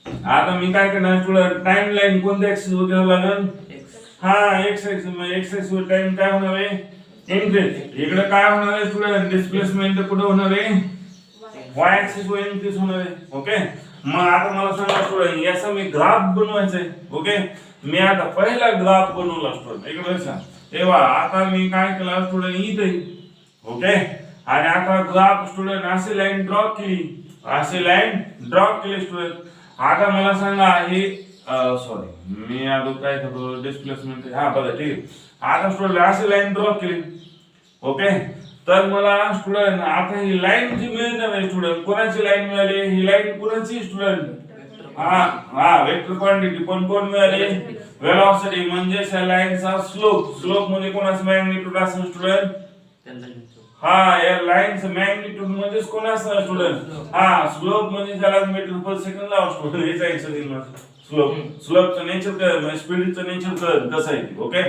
[SPEAKER 1] आता मी काय करणार स्टुडंट, टाइम लाईन कोणत्या ऍक्सिस वर घ्यावं लागेल, हा एक्स ऍक्सिस. मग एक्स ऍक्सिस वर टाइम काय होणार आहे, इनक्रीज. इकडे काय होणार आहे स्टुडंट, डिस्प्लेसमेंट कुठे होणार आहे, वाय ऍक्सिस वर इनक्रीज होणार आहे. ओके, मग आता मला सांगा स्टुडंट, याचा मी ग्राफ बनवायचा आहे. ओके, मी आता पहिला ग्राफ बनवला स्टुडंट, इकडे लक्षात. तेव्हा आता मी काय केलं स्टुडंट, इथे. ओके, आणि आता ग्राफ स्टुडंट अशी लाईन ड्रॉ केली, अशी लाईन ड्रॉ केली स्टुडंट. आता मला सांगा हे सॉरी मी आता काय करतो, डिस्प्लेसमेंट, हा बघा ठीक आहे. आता स्टुडंट अशी लाईन ड्रॉ केली. ओके, तर मला स्टुडंट आता ही लाईन जी मिळणार आहे स्टुडंट, कोणाची लाईन मिळाली, ही लाईन कोणाची स्टुडंट, हा वेक्टर क्वांटिटी. पण कोण मिळाली, व्हेलॉसिटी. म्हणजे या लाईनचा स्लोप. स्लोप म्हणजे कोणाचं मॅग्निट्यूड असेल स्टुडंट, हा या लाईनचं मॅग्निट्यूड म्हणजेच कोण असणार स्टुडंट, हा स्लोप. म्हणजे त्याला मीटर पर सेकंड लावा स्टुडंट, हेच आहे सगळं स्लोप. स्लोपचं नेचर काय, स्पीडचं नेचर कसं आहे. ओके,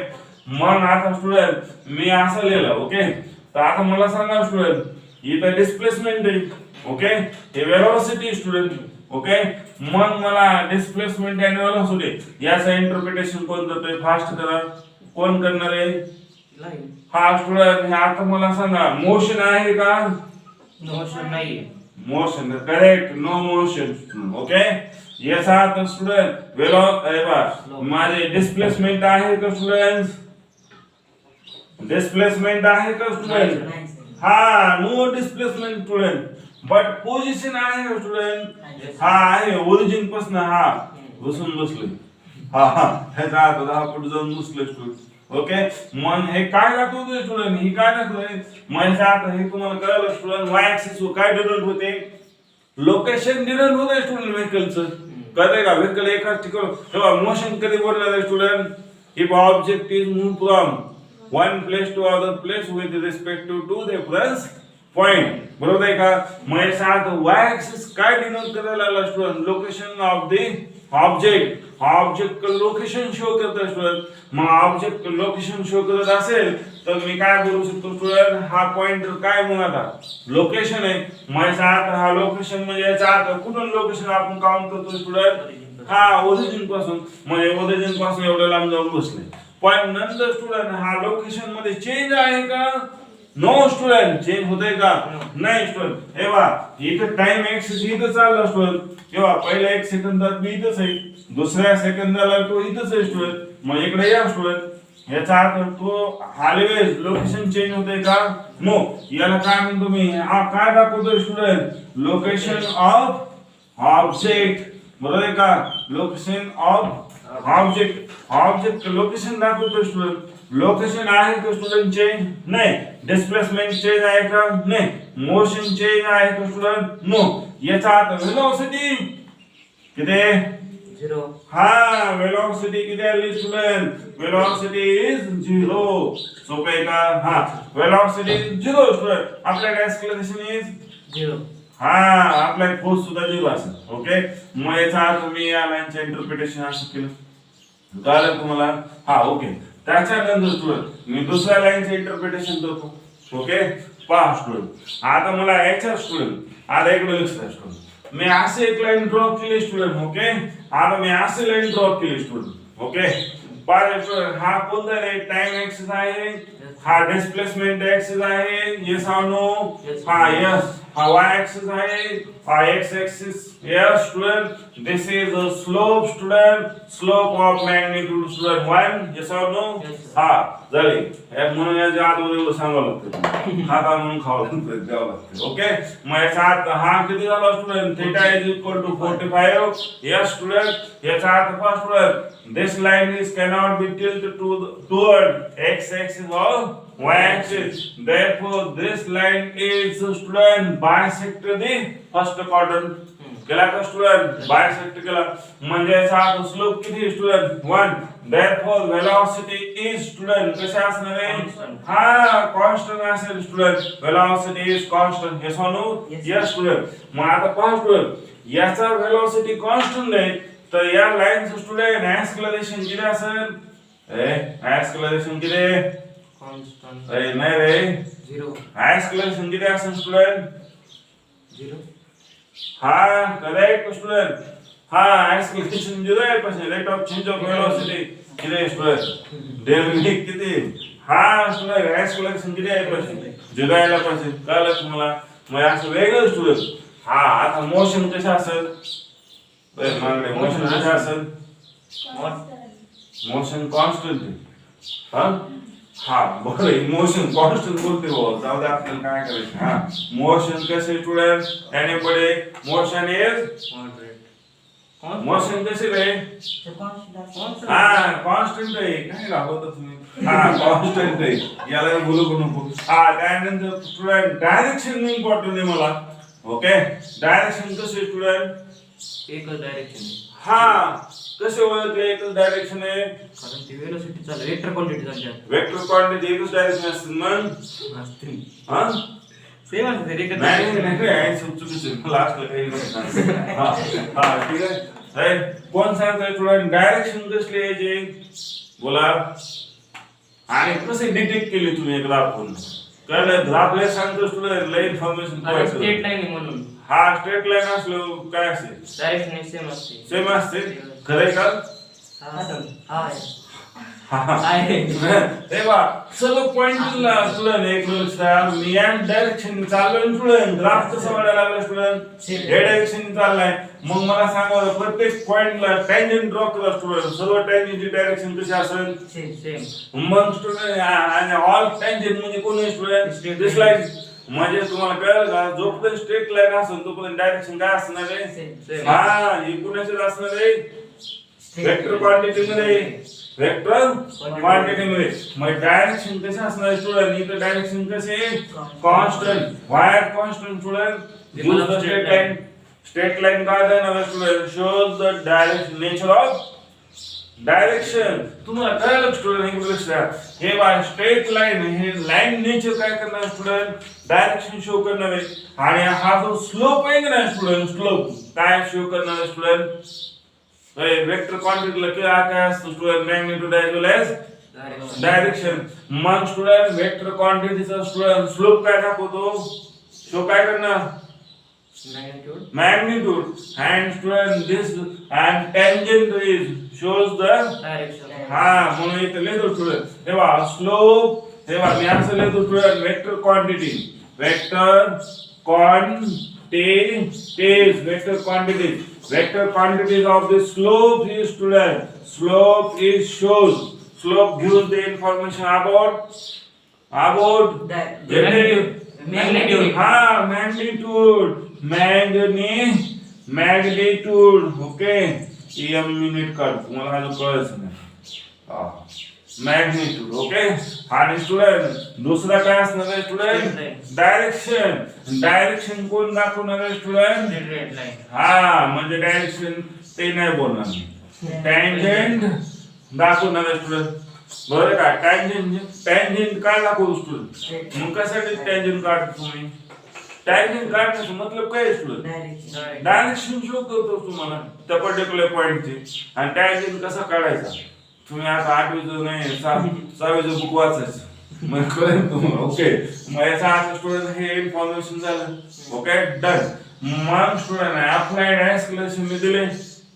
[SPEAKER 1] मग आता स्टुडंट मी असं लिहिलं. ओके, तर आता मला सांगा स्टुडंट, इथं डिस्प्लेसमेंट आहे. ओके, हे व्हेलॉसिटी स्टुडंट. ओके, मग मला डिस्प्लेसमेंट आणि व्हेलॉसिटी याचं इंटरप्रिटेशन कोण करतोय, फास्ट करा, कोण करणार आहे, हा स्टुडंट. हे आता मला सांगा, मोशन आहे का,
[SPEAKER 2] मोशन नाही,
[SPEAKER 1] motion correct, no motion. Okay, याचा अर्थ स्टुडंट माझे डिस्प्लेसमेंट आहे का स्टुडंट, डिस्प्लेसमेंट आहे का स्टुडंट, हा no displacement student. But position आहे का स्टुडंट, हा आहे, ओरिजिन पासून हा बसून बसले, हा ह्याचा अर्थ 10 फूट जाऊन बसले स्टुडंट. ओके, मग हे काय दाखवतोय स्टुडंट, ही काय दाखवतोय, म्हणजे आता हे तुम्हाला कळलं स्टुडंट, वाय ऍक्सिस वर काय डिनोट होते, लोकेशन डिनोट होते स्टुडंट व्हेकलचं. कळतंय का, व्हेकल एकाच ठिकाणी तेव्हा मोशन कधी बोलणार आहे student, if object is move from one place to other place with respect to reference point. बरोबर आहे का. मग साथ वाय ऍक्सिस काय डिनोट करायला लागला student, location of the object. Object location show करत स्टुडंट. मग ऑब्जेक्ट लोकेशन शो करत असेल तर मी काय बोलू शकतो स्टुडंट, हा पॉइंटर काय मग आता लोकेशन आहे. मग साथ हा लोकेशन म्हणजे याचा अर्थ कुठून लोकेशन आपण काउंट करतो स्टुडंट, हा ओरिजिन पासून म्हणजे ओरिजिन पासून एवढं लांब जाऊन बसले पण नंतर स्टुडंट हा लोकेशन मध्ये चेंज आहे का नो स्टुडंट चेंज होतंय का नाही स्टुडंट हे बघा इथं टाइम एक्सिस इथं चालला स्टुडंट तेव्हा पहिल्या 1 सेकंदात मी इथंच आहे दुसऱ्या सेकंदाला तो इथंच आहे स्टुडंट मग इकडे या स्टुडंट याचा अर्थ तो ऑलवेज लोकेशन चेंज होतंय का नो याला काय म्हणतो मी हा काय दाखवतोय स्टुडंट लोकेशन ऑफ ऑब्जेक्ट बरोबर आहे का लोकेशन ऑफ ऑब्जेक्ट लोकेशन दाखवतो स्टुडंट लोकेशन आहे का स्टुडंट चेंज नाही डिस्प्लेसमेंट चेंज आहे का नाही मोशन चेंज आहे का स्टुडंट नो याचा अर्थ वेलोसिटी किती
[SPEAKER 2] 0
[SPEAKER 1] हा वेलोसिटी किती आली स्टुडंट वेलोसिटी इज 0 सोपे आहे का हा वेलोसिटी 0 स्टुडंट आपल्या एक्सप्लेनेशन इज
[SPEAKER 2] 0
[SPEAKER 1] हा आपला फोर्स सुद्धा 0 असेल ओके मग याचा अर्थ मी या लाईनचे इंटरप्रिटेशन असं केलं कळलं तुम्हाला हा ओके त्याच्यानंतर स्टुडंट मी दुसऱ्या लाईनचे इंटरप्रिटेशन करतो ओके पहा स्टुडंट आता मला याच्या स्टुडंट आता इकडे लक्ष द्या स्टुडंट मी असे एक लाईन ड्रॉ केली स्टुडंट ओके आता मी असे लाईन ड्रॉ केली स्टुडंट ओके पहा स्टुडंट हा कोणता आहे टाइम एक्सिस आहे हा डिस्प्लेसमेंट एक्सिस आहे येस ऑर नो हा यस हा y axis आहे हा x axis yes student this is a slope student slope of magnitude student 1 yes or no हा झाले म्हणून याच्या आत एवढं सांगावं लागतं खाता म्हणून खावं लागतं द्यावं लागतं ओके मग याचा अर्थ हा किती झाला student theta is equal to 45 yes student याचा अर्थ पहा student this line is cannot be tilted toward x axis or y axis therefore this line is student bisect the first quadrant केला का स्टुडंट बायसेक्ट केला म्हणजे याचा अर्थ slope किती student 1 therefore velocity is student कसे असणार आहे हा कॉन्स्टंट असेल student velocity is constant yes or no yes student मग आता पहा स्टुडंट याचा velocity constant आहे तर या लाईनचं स्टुडंट एक्सेलरेशन किती असेल एक्सेलरेशन किती
[SPEAKER 2] कॉन्स्टंट
[SPEAKER 1] नाही रे
[SPEAKER 2] 0
[SPEAKER 1] एक्सेलरेशन किती असेल स्टुडंट
[SPEAKER 2] 0
[SPEAKER 1] हा करेक्ट स्टुडंट हा एक्सेलरेशन 0 आहे पण rate of change of velocity किती आहे स्टुडंट डेल व्ही किती हा स्टुडंट एक्सेलरेशन किती आहे पण 0 यायला पाहिजे कळलं तुम्हाला मग असं वेगळं स्टुडंट हा आता मोशन कसं असेल मागणे मोशन कसं असेल मोशन कॉन्स्टंट हा हा बरं इमोशन कॉन्स्टंट बोलते हो जाऊ दे आपल्याला काय करायचं हा मोशन कसे student anybody motion is motion कसे रे हा कॉन्स्टंट आहे काय राहतो तुम्ही हा कॉन्स्टंट आहे याला बोलू नको हा त्यानंतर स्टुडंट डायरेक्शन इम्पॉर्टंट आहे मला ओके डायरेक्शन कसे स्टुडंट
[SPEAKER 2] एकच डायरेक्शन
[SPEAKER 1] हा कसे ओळखले एकच डायरेक्शन आहे
[SPEAKER 2] कारण ती वेलोसिटी चालू वेक्टर क्वांटिटी चालते
[SPEAKER 1] वेक्टर क्वांटिटी एकच डायरेक्शन असते मग
[SPEAKER 2] असते
[SPEAKER 1] हा
[SPEAKER 2] सेम असते रे
[SPEAKER 1] नाही नाही आहे चुकीचं मला असलं काही नाही हा हा ठीक आहे कोण सांगतोय स्टुडंट डायरेक्शन कसली आहे जे बोला आणि कसे डिटेक्ट केले तुम्ही ग्राफवरून कळलं ग्राफला सांगतो स्टुडंट लय इन्फॉर्मेशन
[SPEAKER 2] स्ट्रेट लाईन म्हणून
[SPEAKER 1] हा स्ट्रेट लाईन असलो काय असेल
[SPEAKER 2] डायरेक्शन सेम असते
[SPEAKER 1] सेम असते खरंय का
[SPEAKER 2] आहे
[SPEAKER 1] तेव्हा सगळं पॉइंटला स्टुडंट एक लक्षात मी या डायरेक्शन चाललोय स्टुडंट ग्राफ कसं वाढायला लागला स्टुडंट हे डायरेक्शन चाललाय मग मला सांगा प्रत्येक पॉइंटला टँजंट ड्रॉ करा स्टुडंट सर्व टँजंटची डायरेक्शन कशी असेल
[SPEAKER 2] सेम
[SPEAKER 1] मग स्टुडंट आणि ऑल टँजंट म्हणजे कोणी स्टुडंट दिस लाईन म्हणजे तुम्हाला कळलं का जोपर्यंत स्ट्रेट लाईन असेल तोपर्यंत डायरेक्शन काय असणार आहे हा एकूणच असणार आहे वेक्टर क्वांटिटी मध्ये वेक्टर क्वांटिटी मध्ये मग डायरेक्शन कसे असणार स्टुडंट इथं डायरेक्शन कसे constant wire constant student use the straight line काय देणार student shows the direction nature of direction तुम्हाला कळलं स्टुडंट हे लक्षात हे बघा स्ट्रेट लाईन हे लाईन नेचर काय करणार स्टुडंट डायरेक्शन शो करणार आहे आणि हा जो स्लोप आहे ना स्टुडंट स्लोप काय शो करणार स्टुडंट वेक्टर क्वांटिटीला काय असतं स्टुडंट मॅग्निट्यूड एज वेल एज डायरेक्शन मग स्टुडंट वेक्टर क्वांटिटीचा स्टुडंट स्लोप काय दाखवतो शो काय करणार
[SPEAKER 2] Magnitude.
[SPEAKER 1] Magnitude. And student this and tangent is shows the
[SPEAKER 2] Direction.
[SPEAKER 1] म्हणून इथे लिहितो स्टुडंट तेव्हा स्लोप तेव्हा मी असं लिहितो student vector quantity vector quantities of the slope is student slope is shows slope gives the information about
[SPEAKER 2] Magnitude.
[SPEAKER 1] magnitude okay minute काढ तुम्हाला हा जो कळच नाही मॅग्निट्यूड ओके आणि स्टुडंट दुसरा काय असणार आहे स्टुडंट डायरेक्शन कोण दाखवणार आहे स्टुडंट
[SPEAKER 2] Red line.
[SPEAKER 1] म्हणजे डायरेक्शन ते नाही बोलणार मी टँजंट दाखवणार आहे स्टुडंट बरं का टँजंट काय दाखवतो स्टुडंट मग कशासाठी टँजंट काढतो तुम्ही टँजंट काढण्याचा मतलब काय आहे स्टुडंट डायरेक्शन शो करतो तुम्हाला त्या पर्टिक्युलर पॉइंटचे आणि टँजंट कसा काढायचा तुम्ही आता 8वीचं नाही 6वीचं बुक वाचायचं मग कळेल तुम्हाला ओके मग याचा अर्थ स्टुडंट हे इन्फॉर्मेशन झालं ओके डन मग स्टुडंट अप्लाइड एक्सलेशन दिले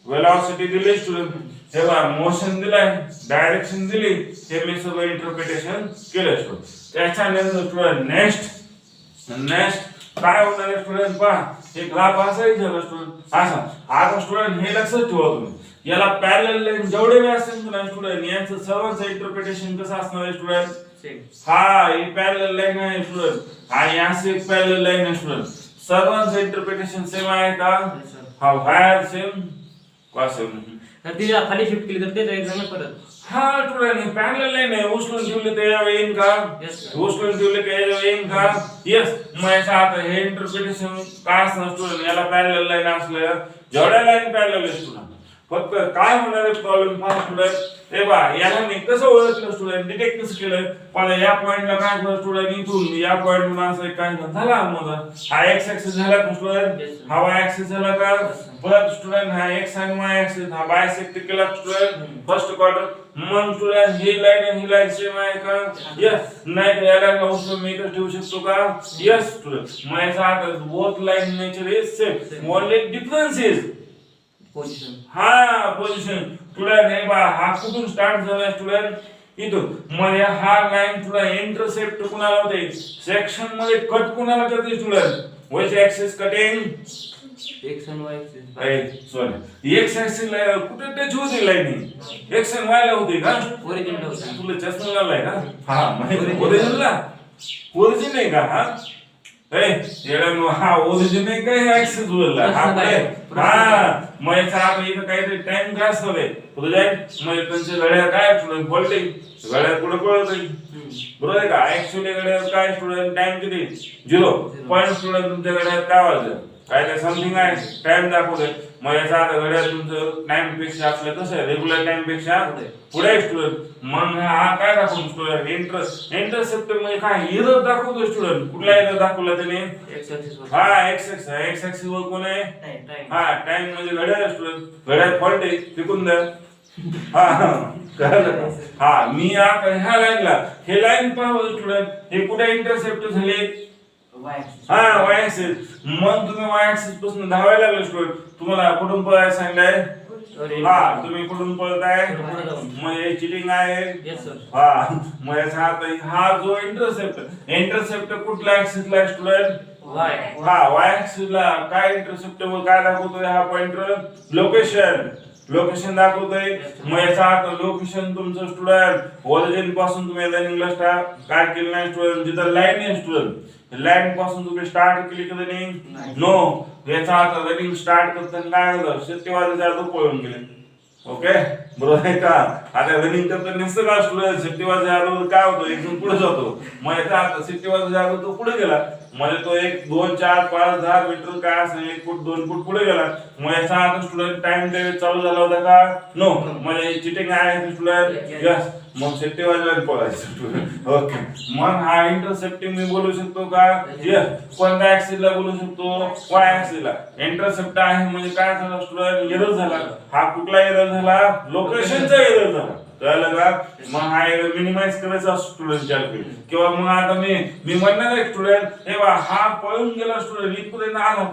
[SPEAKER 1] वेलॉसिटी दिले स्टुडंट तेव्हा मोशन दिलाय डायरेक्शन दिली हे मी सगळं इंटरप्रिटेशन केलं स्टुडंट त्याच्यानंतर स्टुडंट नेक्स्ट काय होणार आहे स्टुडंट पहा हे ग्राफ असा विचारला स्टुडंट असा आता स्टुडंट हे लक्षात ठेवा तुम्ही याला पॅरलल लाईन जेवढे वेळ असेल ना स्टुडंट यांचं सर्वांचं इंटरप्रिटेशन कसं असणार आहे स्टुडंट ही पॅरलल लाईन आहे स्टुडंट आणि असे एक पॅरलल लाईन आहे स्टुडंट सर्वांचं इंटरप्रिटेशन सेम आहे का व्हायर सेम का सेम
[SPEAKER 2] तर ती खाली शिफ्ट केली तर ते जायचं ना परत
[SPEAKER 1] स्टुडंट पॅरलल लाईन आहे उचलून ठेवले ते यावेळी येईन का उचलून ठेवले ते यावेळी येईन का येस मग याच्या आता हे इंटरप्रिटेशन काय असणार स्टुडंट याला पॅरलल लाईन असलं जेवढ्या लाईन पॅरलल आहे स्टुडंट फक्त काय होणार आहे प्रॉब्लेम पहा स्टुडंट हे बा याला मी कसं ओळखलं स्टुडंट डिटेक्ट कसं केलं पण या पॉइंटला काय केलं स्टुडंट इथून या पॉइंटवरून असं काय झाला माझा हा एक्स ऍक्सिस झाला का स्टुडंट हा वाय ऍक्सिस झाला का परत स्टुडंट हा एक्स आणि वाय ऍक्सिस हा बायसेक्ट केला स्टुडंट फर्स्ट क्वार्टर मग स्टुडंट ही लाईन आणि ही लाईन सेम आहे का यस नाही तर याला उचलून मी इथं ठेवू शकतो का यस स्टुडंट मग याचा अर्थ both line nature is same only difference is position student हे बा हा कुठून स्टार्ट झाला स्टुडंट इथून मग हा लाईन तुला इंटरसेप्ट कुणाला होते सेक्शन मध्ये कट कुणाला करते student which axis cutting
[SPEAKER 2] X आणि Y axis
[SPEAKER 1] sorry X axis ला कुठे टच होते लाईन एक्स आणि वाय ला होते का
[SPEAKER 2] ओरिजिन ला होते
[SPEAKER 1] तुला चष्मा लावलाय का ओरिजिन आहे का ओरिजिन आहे का ऍक्सिस बोलला मग याचा आपण इथं काहीतरी टाइम काय असतोय मग त्यांच्या घड्याळ काय स्टुडंट व्होल्टेज घड्याळ पुढे पळत बरोबर आहे का ऍक्च्युअली घड्याळ काय स्टुडंट टाइम किती 0 पण स्टुडंट तुमच्या घड्याळ काय वाजलं काय समथिंग आहे टाइम दाखवतोय मग याचा आता घड्याळ तुमचं टाइम पेक्षा असलं कसं आहे रेग्युलर टाइम पेक्षा पुढे स्टुडंट मग हा काय दाखवतो स्टुडंट इंटरसेप्ट म्हणजे काय एरर दाखवतो स्टुडंट कुठला एरर दाखवला त्याने एक्स ऍक्सिस वर कोण आहे टाइम म्हणजे घड्याळ स्टुडंट घड्याळ फॉल्ट आहे तिकून द्या मी ह्या लाईनला हे लाईन पाहतो स्टुडंट हे कुठे इंटरसेप्ट झाले वाय ऍक्सिस मग तुम्ही वाय ऍक्सिस पासून धावायला लागले स्टुडंट तुम्हाला कुठून पळायला सांगितलंय तुम्ही कुठून पळताय मग हे चिटिंग आहे मग याचा अर्थ हा जो इंटरसेप्ट कुठल्या ऍक्सिसला स्टुडंट वाय ऍक्सिसला काय इंटरसेप्ट काय दाखवतोय हा पॉइंटर लोकेशन दाखवतोय मग याचा अर्थ लोकेशन तुमचं स्टुडंट ओरिजिन पासून तुम्ही रनिंगला स्टार्ट काय केलं नाही स्टुडंट जिथं लाईन आहे स्टुडंट लाईन पासून तुम्ही स्टार्ट केली कधी नाही नो याचा अर्थ रनिंग स्टार्ट करताना काय झालं सत्यवादीचा अर्थ पळून गेले ओके बरोबर आहे का आता रनिंग करताना नसतं का स्टुडंट सत्यवादीचा अर्थ काय होतो एकदम पुढे जातो मग याचा अर्थ सत्यवादीचा अर्थ तो पुढे गेला म्हणजे तो 1 2 4 5 10 मीटर काय असेल 1 फूट 2 फूट पुढे गेला मग याचा अर्थ स्टुडंट टाइम टेबल चालू झाला होता का नो म्हणजे चिटिंग आहे स्टुडंट यस मग सत्यवादीला पळायचं स्टुडंट ओके मग हा इंटरसेप्टिंग मी बोलू शकतो का यस कोणत्या ऍक्सिसला बोलू शकतो वाय ऍक्सिसला इंटरसेप्ट आहे म्हणजे काय झालं स्टुडंट एरर झाला हा कुठला एरर झाला लोकेशनचा एरर झाला कळलं का मग हा एरर मिनिमाइज करायचा स्टुडंटच्या किंवा मग आता मी म्हणणार आहे स्टुडंट हे बा हा पळून गेला स्टुडंट इथपर्यंत आला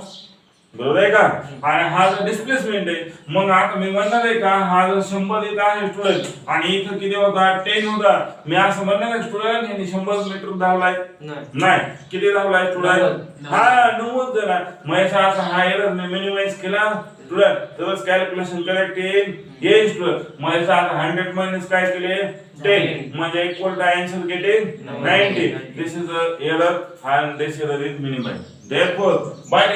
[SPEAKER 1] बरोबर आहे का? आणि हा जो डिस्प्लेसमेंट आहे, मग आता मी म्हणणार आहे का हा जर 100 इथं आहे स्टुडंट आणि इथं किती होता 10 होता, मी असं म्हणणार आहे स्टुडंट यांनी 100 मीटर धावलाय? नाही. किती धावलाय स्टुडंट? हा 90 जण. मग याचा अर्थ हा एरर मी मिनिमाइज केला स्टुडंट, तरच कॅल्क्युलेशन करेक्ट येईल स्टुडंट. मग याचा अर्थ 100 मायनस काय केले 10 म्हणजे equal to answer getting 90. This is a error and this error is minimized. Therefore, but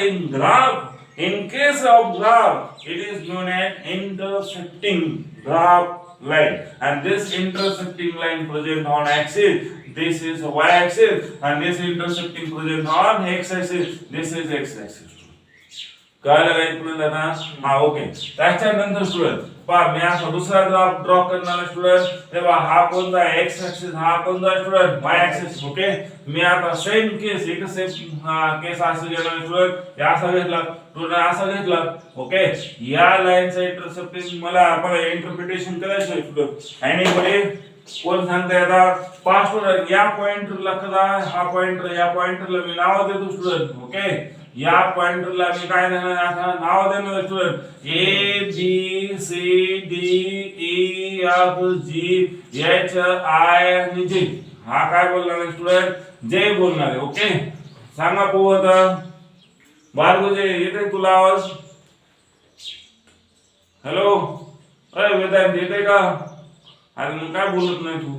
[SPEAKER 1] in case of graph, it is known as intersecting graph line, and this intersecting line present on axis. This is y-axis, and this intersecting present on x-axis. This is x-axis. कळलं काय तुला आता? हा okay. त्याच्यानंतर student पहा मी असा दुसरा graph draw करणार आहे स्टुडंट. तेव्हा हा कोणता आहे एक्स ऍक्सिस, हा कोणता आहे स्टुडंट वाय ऍक्सिस. ओके. मी आता सेम केस एक सेम केस असं घेणार स्टुडंट. या असा घेतला स्टुडंट, असा घेतला. ओके. या लाईनचा इंटरसेप्टिंग मला आपण इंटरप्रिटेशन करायचं आहे स्टुडंट. एनीबडी कोण सांगता येतात? पाच स्टुडंट या पॉइंटरला करा, हा पॉइंटर या पॉइंटरला मी नाव देतो स्टुडंट. ओके. या पॉइंटरला मी काय देणार आता नाव देणार student A B C D E F G H I आणि जे. हा काय बोलणार आहे स्टुडंट? जे बोलणार आहे. ओके. सांगा पाहू आता बाळगो जे येते तुला आवाज? हॅलो अरे वेदांत येते का? अरे मग काय बोलत नाही तू?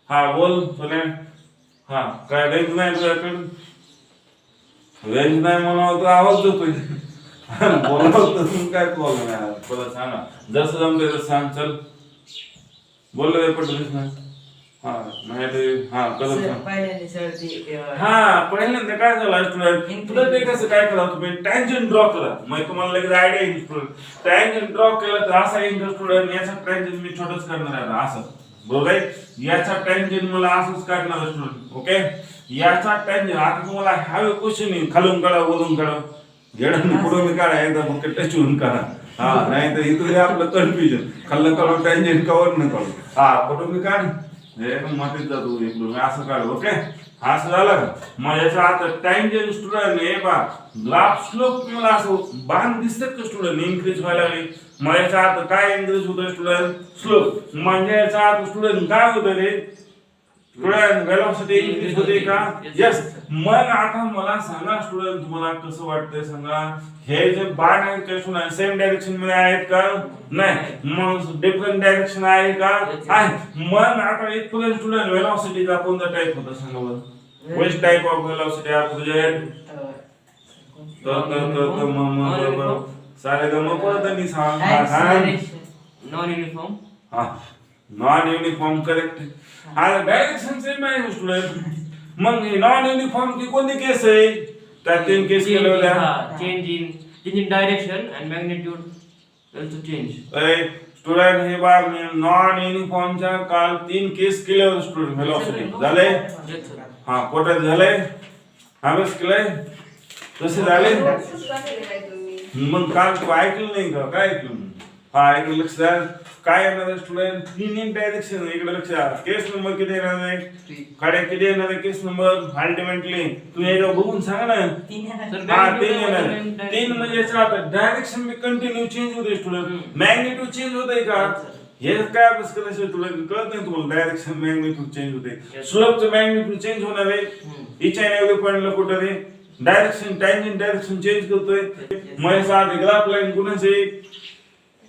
[SPEAKER 1] हा बोल सोन्या. हा काय रेंज नाही तुझ्याकडे? रेंज नाही म्हणावं तर आवाज देतोय. बोलावं तर तुम्ही काय प्रॉब्लेम आहे? परत सांगा जसं जमते तसं सांग. चल बोललं पटलीस ना? हा नाही ते हा कसं सांग. हा पहिल्यांदा काय झालं स्टुडंट तुला ते कसं काय करा तुम्ही टँजंट ड्रॉ करा. मग तुम्हाला लगेच आयडिया येईल स्टुडंट. टँजंट ड्रॉ केलं तर असा येईल स्टुडंट याचा टँजंट मी छोटच करणार आहे असं. बरोबर आहे. याचा टँजंट मला असंच काढणार स्टुडंट. ओके. याचा टँजंट आता तुम्हाला हवे क्वेश्चन येईल खालून काढा वरून काढा घेणं पुढून काढा एकदा फक्त टच होऊन काढा. हा नाही तर इथं आपलं कन्फ्युजन खाल्लं काढून टँजंट कवर न काढू. हा कुठून मी काढ एकदम मातीत जातो इकडून असं काढ. ओके. असं झालं का? मग याचा आता टँजंट स्टुडंट हे बा ग्राफ स्लोप मला असं बाण दिसतात का स्टुडंट इन्क्रीज व्हायला लागले. मग याचा अर्थ काय इन्क्रीज होतोय स्टुडंट? स्लोप. म्हणजे याचा अर्थ स्टुडंट काय होतं रे स्टुडंट? वेलोसिटी इन्क्रीज होते का? यस. मग आता मला सांगा स्टुडंट तुम्हाला कसं वाटतंय सांगा. हे जे बाण आहेत ते स्टुडंट सेम डायरेक्शन मध्ये आहेत का? नाही. मग डिफरंट डायरेक्शन आहे का? आहे. मग आता इथपर्यंत स्टुडंट वेलोसिटीचा कोणता टाइप होता सांगा बरं? which type of velocity are present? मग सारे गम परत आणि सांग.
[SPEAKER 2] Non uniform.
[SPEAKER 1] हा नॉन युनिफॉर्म करेक्ट. आता डायरेक्शन सेम आहे स्टुडंट. मग नॉन युनिफॉर्म की कोणती केस आहे? त्या तीन केस केल्या होत्या.
[SPEAKER 2] Change in direction and magnitude also change.
[SPEAKER 1] Student हे बघ नॉन युनिफॉर्मच्या काल तीन केस केले होते स्टुडंट. व्हेलॉसिटी झाले. हा कोटात झालंय. अभ्यास केलाय तसे झाले. मग काल तू ऐकलं नाही का? काय ऐकलं? हा ऐकलं. लक्ष द्या काय येणार स्टुडंट तीन इन डायरेक्शन. इकडे लक्ष द्या केस नंबर किती येणार आहे? कडे किती येणार आहे केस नंबर? अल्टिमेटली तुम्ही याच्यावर बघून सांगा ना. हा 3 येणार. 3 म्हणजे डायरेक्शन मी कंटिन्यू चेंज होते स्टुडंट. मॅग्निट्यूड चेंज होते का? हे काय अभ्यास करायचं तुला कळत नाही तुम्हाला? डायरेक्शन मॅग्निट्यूड चेंज होते. स्लोपचं मॅग्निट्यूड चेंज होणार आहे. इच अँड एव्हरी पॉइंटला कुठं रे डायरेक्शन टँजंट डायरेक्शन चेंज करतोय. मग साधे ग्राफ लाईन कुणाचे?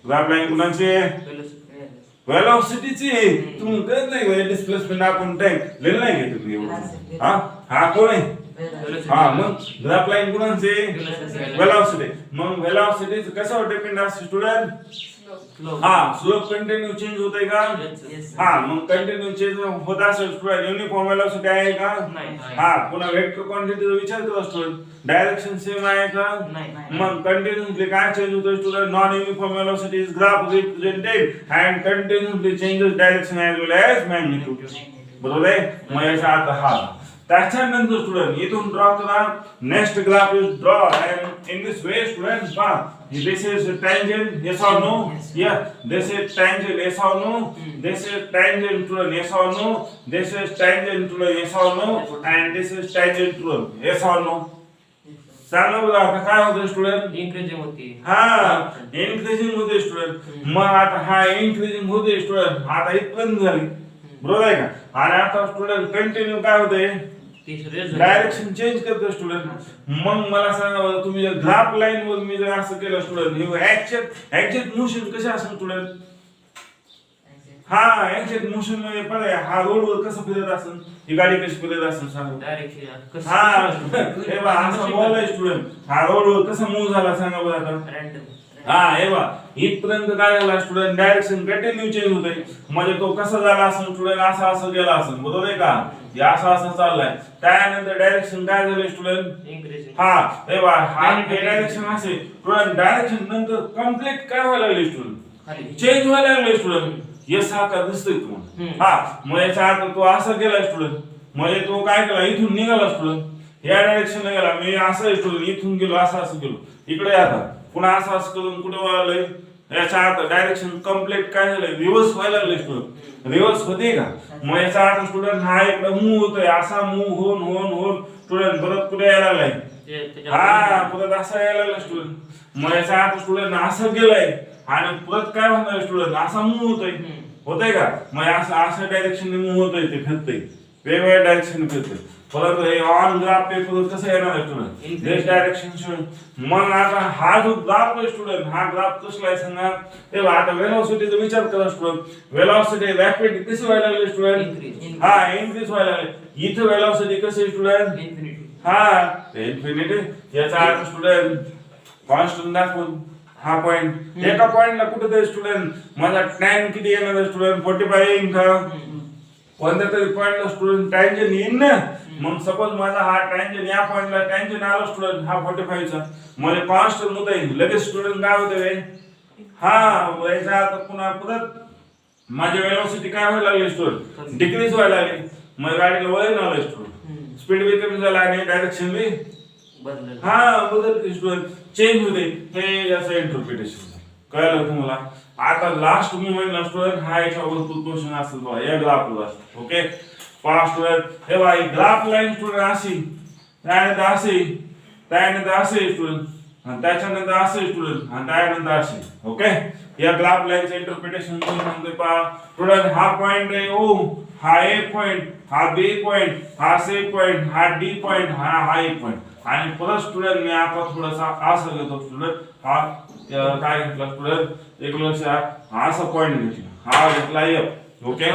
[SPEAKER 1] ग्राफ लाईन कुणाचे? वेलोसिटीची. तुम्ही कळत नाही डिस्प्लेसमेंट आपण टाइम लिहिलं नाही घेत तुम्ही एवढं. हा कोण आहे? हा मग ग्राफ लाईन कुणाचे? वेलोसिटी. मग वेलोसिटीचं कशावर डिपेंड असते स्टुडंट? हा स्लोप कंटिन्यू चेंज होतोय का? हा मग कंटिन्यू चेंज होत असेल स्टुडंट युनिफॉर्म वेलोसिटी आहे का? हा पुन्हा वेक्टर क्वांटिटीचा विचार करा स्टुडंट. डायरेक्शन सेम आहे का? मग कंटिन्यूअसली काय चेंज होतोय student? Non uniform velocity is graph represented and continuously changes direction as well as magnitude. बरोबर आहे. मग याचा अर्थ हा. त्याच्यानंतर स्टुडंट इथून ड्रॉ करा. Next graph is draw and in this way student पहा this is tangent yes or no? Yeah, this is tangent yes or no? This is tangent to yes or no? This is tangent to yes or no? And this is tangent to yes or no? सांगा बघा आता काय होतं student
[SPEAKER 2] increasing होती.
[SPEAKER 1] हा increasing होते student मग आता हा इन्क्रीजिंग होते स्टुडंट आता इथपर्यंत झाली बरोबर आहे का आणि आता स्टुडंट कंटिन्यू काय होते
[SPEAKER 2] तीसरे result.
[SPEAKER 1] डायरेक्शन चेंज करतो स्टुडंट मग मला सांगा बरं, तुम्ही जर ग्राफ लाईन वर मी जर असं केलं स्टुडंट हे ऍक्च्युअल मोशन कसे असेल स्टुडंट हा ऍक्च्युअल मोशन मध्ये पण हा रोडवर कसं फिरत असेल ही गाडी कशी फिरत असेल सांगा
[SPEAKER 2] Direction. कसं-
[SPEAKER 1] हा हे बघा असं बॉल आहे स्टुडंट हा रोडवर कसा मूव्ह झाला सांगा बरं आता
[SPEAKER 2] Random.
[SPEAKER 1] हा हे बघा इथपर्यंत काय झाला स्टुडंट डायरेक्शन कंटिन्यू चेंज होतोय म्हणजे तो कसा झाला असेल स्टुडंट असा असं गेला असेल बरोबर आहे का हे असं असं चाललाय त्यानंतर डायरेक्शन काय झालं स्टुडंट
[SPEAKER 2] Increasing.
[SPEAKER 1] हा हे बघा हा डायरेक्शन असे स्टुडंट डायरेक्शन नंतर कम्प्लीट काय व्हायला लागले स्टुडंट
[SPEAKER 2] खाली.
[SPEAKER 1] चेंज व्हायला लागले स्टुडंट यस आकार दिसतोय तुम्हाला हा मग याचा अर्थ तो असा गेला स्टुडंट म्हणजे तो काय केला इथून निघाला स्टुडंट या डायरेक्शनला गेला मी असं स्टुडंट इथून गेलो असं असं गेलो इकडे आता पुन्हा असं असं करून कुठे वळालंय याचा अर्थ डायरेक्शन कम्प्लीट काय झालंय रिव्हर्स व्हायला लागले स्टुडंट रिव्हर्स होते का मग याचा अर्थ स्टुडंट हा इकडे मूव्ह होतोय असा मूव्ह होऊन स्टुडंट परत कुठे यायला लागलाय हा परत असं यायला लागला स्टुडंट मग याचा अर्थ स्टुडंट असं गेलाय आणि परत काय होणार स्टुडंट असा मूव्ह होतोय का मग असं डायरेक्शन मूव्ह होतोय ते फिरतंय वेगवेगळ्या डायरेक्शन फिरतंय परत हे ऑन ग्राफ पेपर कसं येणार स्टुडंट दिस डायरेक्शन मग आता हा जो ग्राफ आहे स्टुडंट हा ग्राफ कसला आहे सांगा तेव्हा आता वेलोसिटीचा विचार करा स्टुडंट वेलोसिटी रॅपिड कशी व्हायला लागली स्टुडंट हा इन्क्रीज व्हायला लागली इथे वेलोसिटी कशी स्टुडंट
[SPEAKER 2] Infinity.
[SPEAKER 1] हा इन्फिनिटी याचा अर्थ स्टुडंट कॉन्स्टंट दाखवून हा पॉइंट एका पॉइंटला कुठे तरी स्टुडंट माझा टाइम किती येणार स्टुडंट 45 येईन का कोणत्या तरी पॉइंटला स्टुडंट टँजन येईन ना मग सपोज माझा हा टँजन या पॉइंटला टँजन आला स्टुडंट हा 45 चा मला कॉन्स्टंट मुद्दा येईल लगेच स्टुडंट काय होते हा याचा अर्थ पुन्हा परत माझी वेलोसिटी काय व्हायला लागली स्टुडंट डिक्रीज व्हायला लागली मग गाडीला वळण आलं स्टुडंट स्पीड बी कमी झाला आणि डायरेक्शन बी
[SPEAKER 2] बदललं.
[SPEAKER 1] हा बदल स्टुडंट चेंज होते हे असं इंटरप्रिटेशन कळलं तुम्हाला आता लास्ट मुवमेंटला स्टुडंट हा याच्यावर क्वेश्चन असेल बघा या ग्राफला ओके पहा स्टुडंट हे बघा ही ग्राफ लाईन स्टुडंट अशी त्यानंतर असे स्टुडंट आणि त्याच्यानंतर असे स्टुडंट आणि त्यानंतर असे ओके या ग्राफ लाईनचं इंटरप्रिटेशन कोण सांगतोय पहा स्टुडंट हा पॉइंट आहे ओ हा ए पॉइंट हा बी पॉइंट हा सी पॉइंट हा डी पॉइंट हा ए पॉइंट आणि परत स्टुडंट मी आता थोडासा असं घेतो स्टुडंट हा काय घेतला स्टुडंट एक लक्ष हा असा पॉइंट घेतला हा घेतला एफ ओके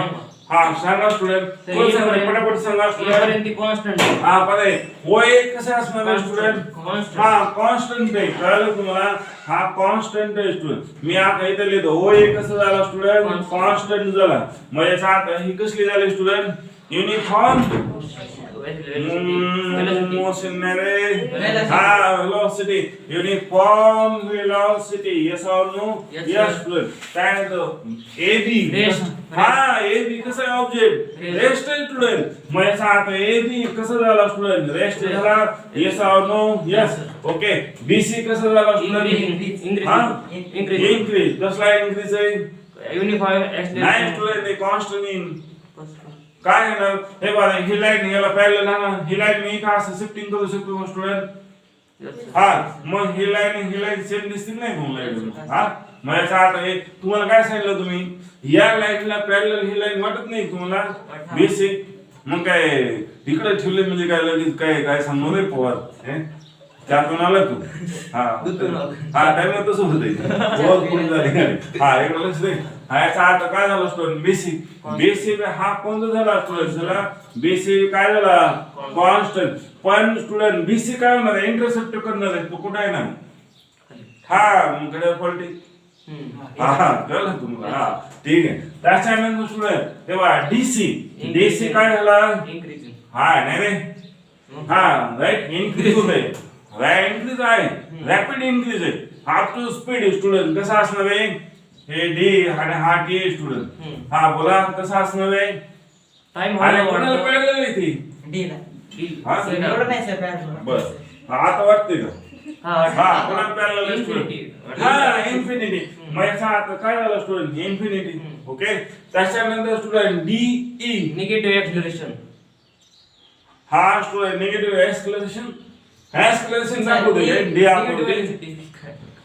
[SPEAKER 1] हा सांगा स्टुडंट पटापट सांगा स्टुडंट
[SPEAKER 2] कॉन्स्टंट.
[SPEAKER 1] हा पण ओ एक कसं असणार स्टुडंट
[SPEAKER 2] Constant.
[SPEAKER 1] हा कॉन्स्टंट आहे कळलं तुम्हाला हा कॉन्स्टंट आहे स्टुडंट मी आता इथे लिहितो ओ एक कसं झाला स्टुडंट कॉन्स्टंट झाला मग याचा अर्थ ही कसली झाली student uniform motion velocity uniform velocity yes or no yes student त्यानंतर AB हा AB कसं आहे ऑब्जेक्ट रेस्ट आहे स्टुडंट मग याचा अर्थ AB कसं झाला स्टुडंट रेस्ट झाला yes or no yes okay BC कसं झाला स्टुडंट हा increase कसला increase आहे
[SPEAKER 2] युनिफॉर्म
[SPEAKER 1] नाही स्टुडंट कॉन्स्टंट इन काय आहे ना हे बघा ही लाईन याला पॅरलल आहे ना ही लाईन मी का असं शिफ्टिंग करू शकतो स्टुडंट हा मग ही लाईन सेम दिसतील नाही दोन लाईन हा मग याचा अर्थ हे तुम्हाला काय सांगितलं तुम्ही या लाईनला पॅरलल ही लाईन वाटत नाही तुम्हाला बेसिक मग काय इकडे ठेवले म्हणजे काय लगेच काय सांगू नाही पवार त्यातून आला तू हा टाइम तसं होत हा इकडे लक्ष दे हा याचा अर्थ काय झाला स्टुडंट बेसिक हा कोणता झाला स्टुडंट झाला बेसिक काय झाला कॉन्स्टंट पण स्टुडंट बीसी काय होणार आहे इंटरसेप्ट करणार आहे तो कुठे आहे ना हा मग कडे पॉलिटिक हा कळलं तुम्हाला हा ठीक आहे त्याच्यानंतर स्टुडंट तेव्हा डीसी काय झाला हा नाही रे हा राईट इन्क्रीज होत आहे इन्क्रीज आहे रॅपिड इन्क्रीज आहे अप टू स्पीड स्टुडंट कसं असणार आहे हे डी आणि हा टी स्टुडंट हा बोला कसं असणार आहे
[SPEAKER 2] टाइम
[SPEAKER 1] आणि कोणाला पॅरलल आहे ती
[SPEAKER 3] डी ला
[SPEAKER 1] हा
[SPEAKER 3] एवढं नाही सर पॅरलल
[SPEAKER 1] बस आता वाटते का हा कोणाला पॅरलल आहे स्टुडंट हा इन्फिनिटी मग याचा अर्थ काय झाला स्टुडंट इन्फिनिटी ओके त्याच्यानंतर student D E
[SPEAKER 2] negative acceleration
[SPEAKER 1] हा स्टुडंट निगेटिव्ह एक्सेलरेशन ऍक्सलरेशन दाखवते डी आकृती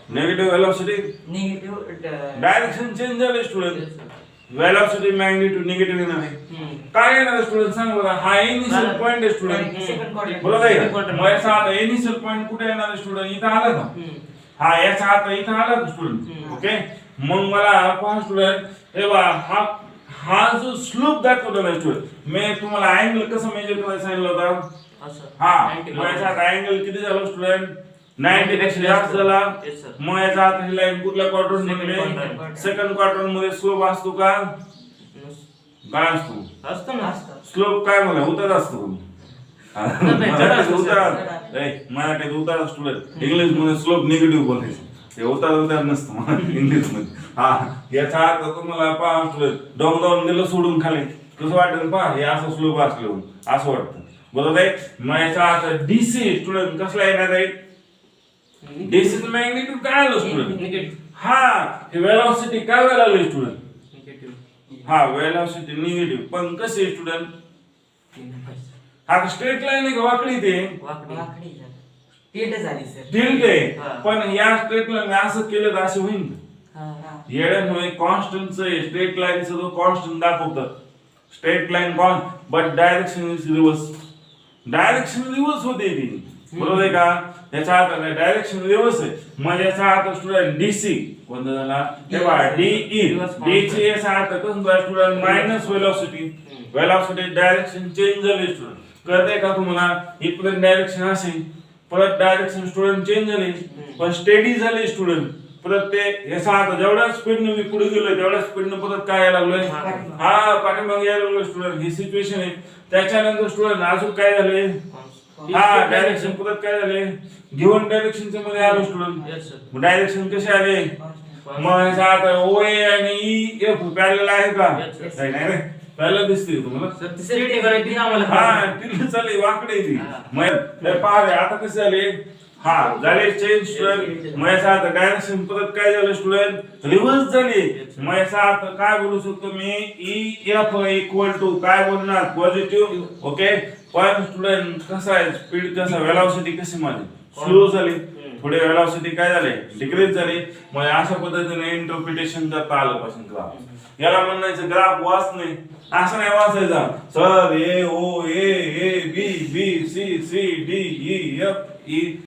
[SPEAKER 1] negative velocity
[SPEAKER 3] negative
[SPEAKER 1] direction change झाले स्टुडंट वेलोसिटी मॅग्निट्यूड निगेटिव्ह येणार आहे काय येणार स्टुडंट सांग बरं हा इनिशियल पॉइंट आहे स्टुडंट
[SPEAKER 3] सेकंड क्वाड्रंट
[SPEAKER 1] बरोबर आहे
[SPEAKER 2] Second
[SPEAKER 1] का?
[SPEAKER 2] quadrant.
[SPEAKER 1] मग याचा आता इनिशियल पॉइंट कुठे येणार आहे स्टुडंट इथं आला का हा याचा आता इथं आला का स्टुडंट ओके मग मला पहा स्टुडंट हे बा हा जो स्लोप दाखवलेला आहे स्टुडंट मी तुम्हाला अँगल कसं मेजर करायला सांगितलं होतं
[SPEAKER 2] असं
[SPEAKER 1] हा
[SPEAKER 2] 90
[SPEAKER 1] मग याचा आता अँगल किती झाला स्टुडंट 90 पेक्षा जास्त झाला
[SPEAKER 2] Yes, sir.
[SPEAKER 1] मग याचा आता ही लाईन कुठल्या क्वाड्रंट
[SPEAKER 2] Second
[SPEAKER 1] मध्ये
[SPEAKER 2] quadrant.
[SPEAKER 1] सेकंड क्वाड्रंट मध्ये स्लोप असतो का काय असतो
[SPEAKER 2] असतो ना
[SPEAKER 1] स्लोप काय मला उतार असतो
[SPEAKER 2] नाही, चढ असतो,
[SPEAKER 1] मराठीत उतार स्टुडंट इंग्लिश मध्ये स्लोप निगेटिव्ह बोलायचं ते उतार नसतं इंग्लिश मध्ये हा याचा अर्थ तुम्हाला पहा स्टुडंट डोंगरावरून दिलं सोडून खाली कसं वाटेल पहा हे असं स्लोप असलं असं वाटतं बरोबर आहे मग याचा अर्थ डीसी स्टुडंट कसला येणार आहे डीसी मॅग्निट्यूड काय आलं स्टुडंट
[SPEAKER 2] निगेटिव्ह
[SPEAKER 1] हा हे वेलॉसिटी काय वेळ आलं स्टुडंट
[SPEAKER 2] निगेटिव्ह
[SPEAKER 1] हा वेलॉसिटी निगेटिव्ह पण कसे स्टुडंट हा स्ट्रेट लाईन आहे का वाकडी ते
[SPEAKER 3] वाकडी टिल्ट झाली सर
[SPEAKER 1] टिल्ट आहे
[SPEAKER 2] हा.
[SPEAKER 1] पण या स्ट्रेट लाईन असं केलं तर असं होईल
[SPEAKER 3] हा
[SPEAKER 1] येड्यामुळे कॉन्स्टंटच आहे स्ट्रेट लाईन सगळं कॉन्स्टंट दाखवतं straight line but direction is reverse direction reverse होते ती बरोबर आहे का याचा अर्थ काय डायरेक्शन रिव्हर्स आहे मग याचा अर्थ स्टुडंट डीसी कोणता झाला तेव्हा डीई डीची याचा अर्थ कसं student minus velocity velocity direction change झाली स्टुडंट कळतंय का तुम्हाला इथपर्यंत डायरेक्शन असेल परत डायरेक्शन स्टुडंट चेंज झाले पण स्टेडी झाले स्टुडंट परत ते याचा अर्थ जेवढ्या स्पीडने मी पुढे गेलोय तेवढ्या स्पीडने परत काय यायला लागलोय हा पाठीमागे यायला लागलोय स्टुडंट ही सिच्युएशन आहे त्याच्यानंतर स्टुडंट अजून काय झाले हा डायरेक्शन परत काय झाले गिव्हन डायरेक्शनच्या मध्ये आलो स्टुडंट
[SPEAKER 2] Yes, sir.
[SPEAKER 1] डायरेक्शन कसे आले मग याचा अर्थ ओ ए आणि ई एफ पॅरलल आहे का
[SPEAKER 2] Yes, yes.
[SPEAKER 1] नाही नाही रे पॅरलल दिसते तुम्हाला
[SPEAKER 2] सर तिसरी ठिकाणी ती आम्हाला
[SPEAKER 1] हा तिला चालली वाकडे ती
[SPEAKER 2] हा.
[SPEAKER 1] मग पहा रे, आता कसे झाले हा झाले चेंज स्टुडंट मग याचा अर्थ डायरेक्शन परत काय झालं स्टुडंट रिव्हर्स झाली मग याचा अर्थ काय बोलू शकतो मी ई एफ इक्वल टू काय बोलणार पॉझिटिव्ह ओके पण स्टुडंट कसा आहे स्पीड कसा वेलॉसिटी कशी माझी स्लो झाली थोडी वेलॉसिटी काय झाली डिक्रीज झाली मग अशा पद्धतीने इंटरप्रिटेशन करता आलं पासून ग्राफ याला म्हणायचं ग्राफ वाचणे असं नाही वाचायचा sir A O A B B C C D E F E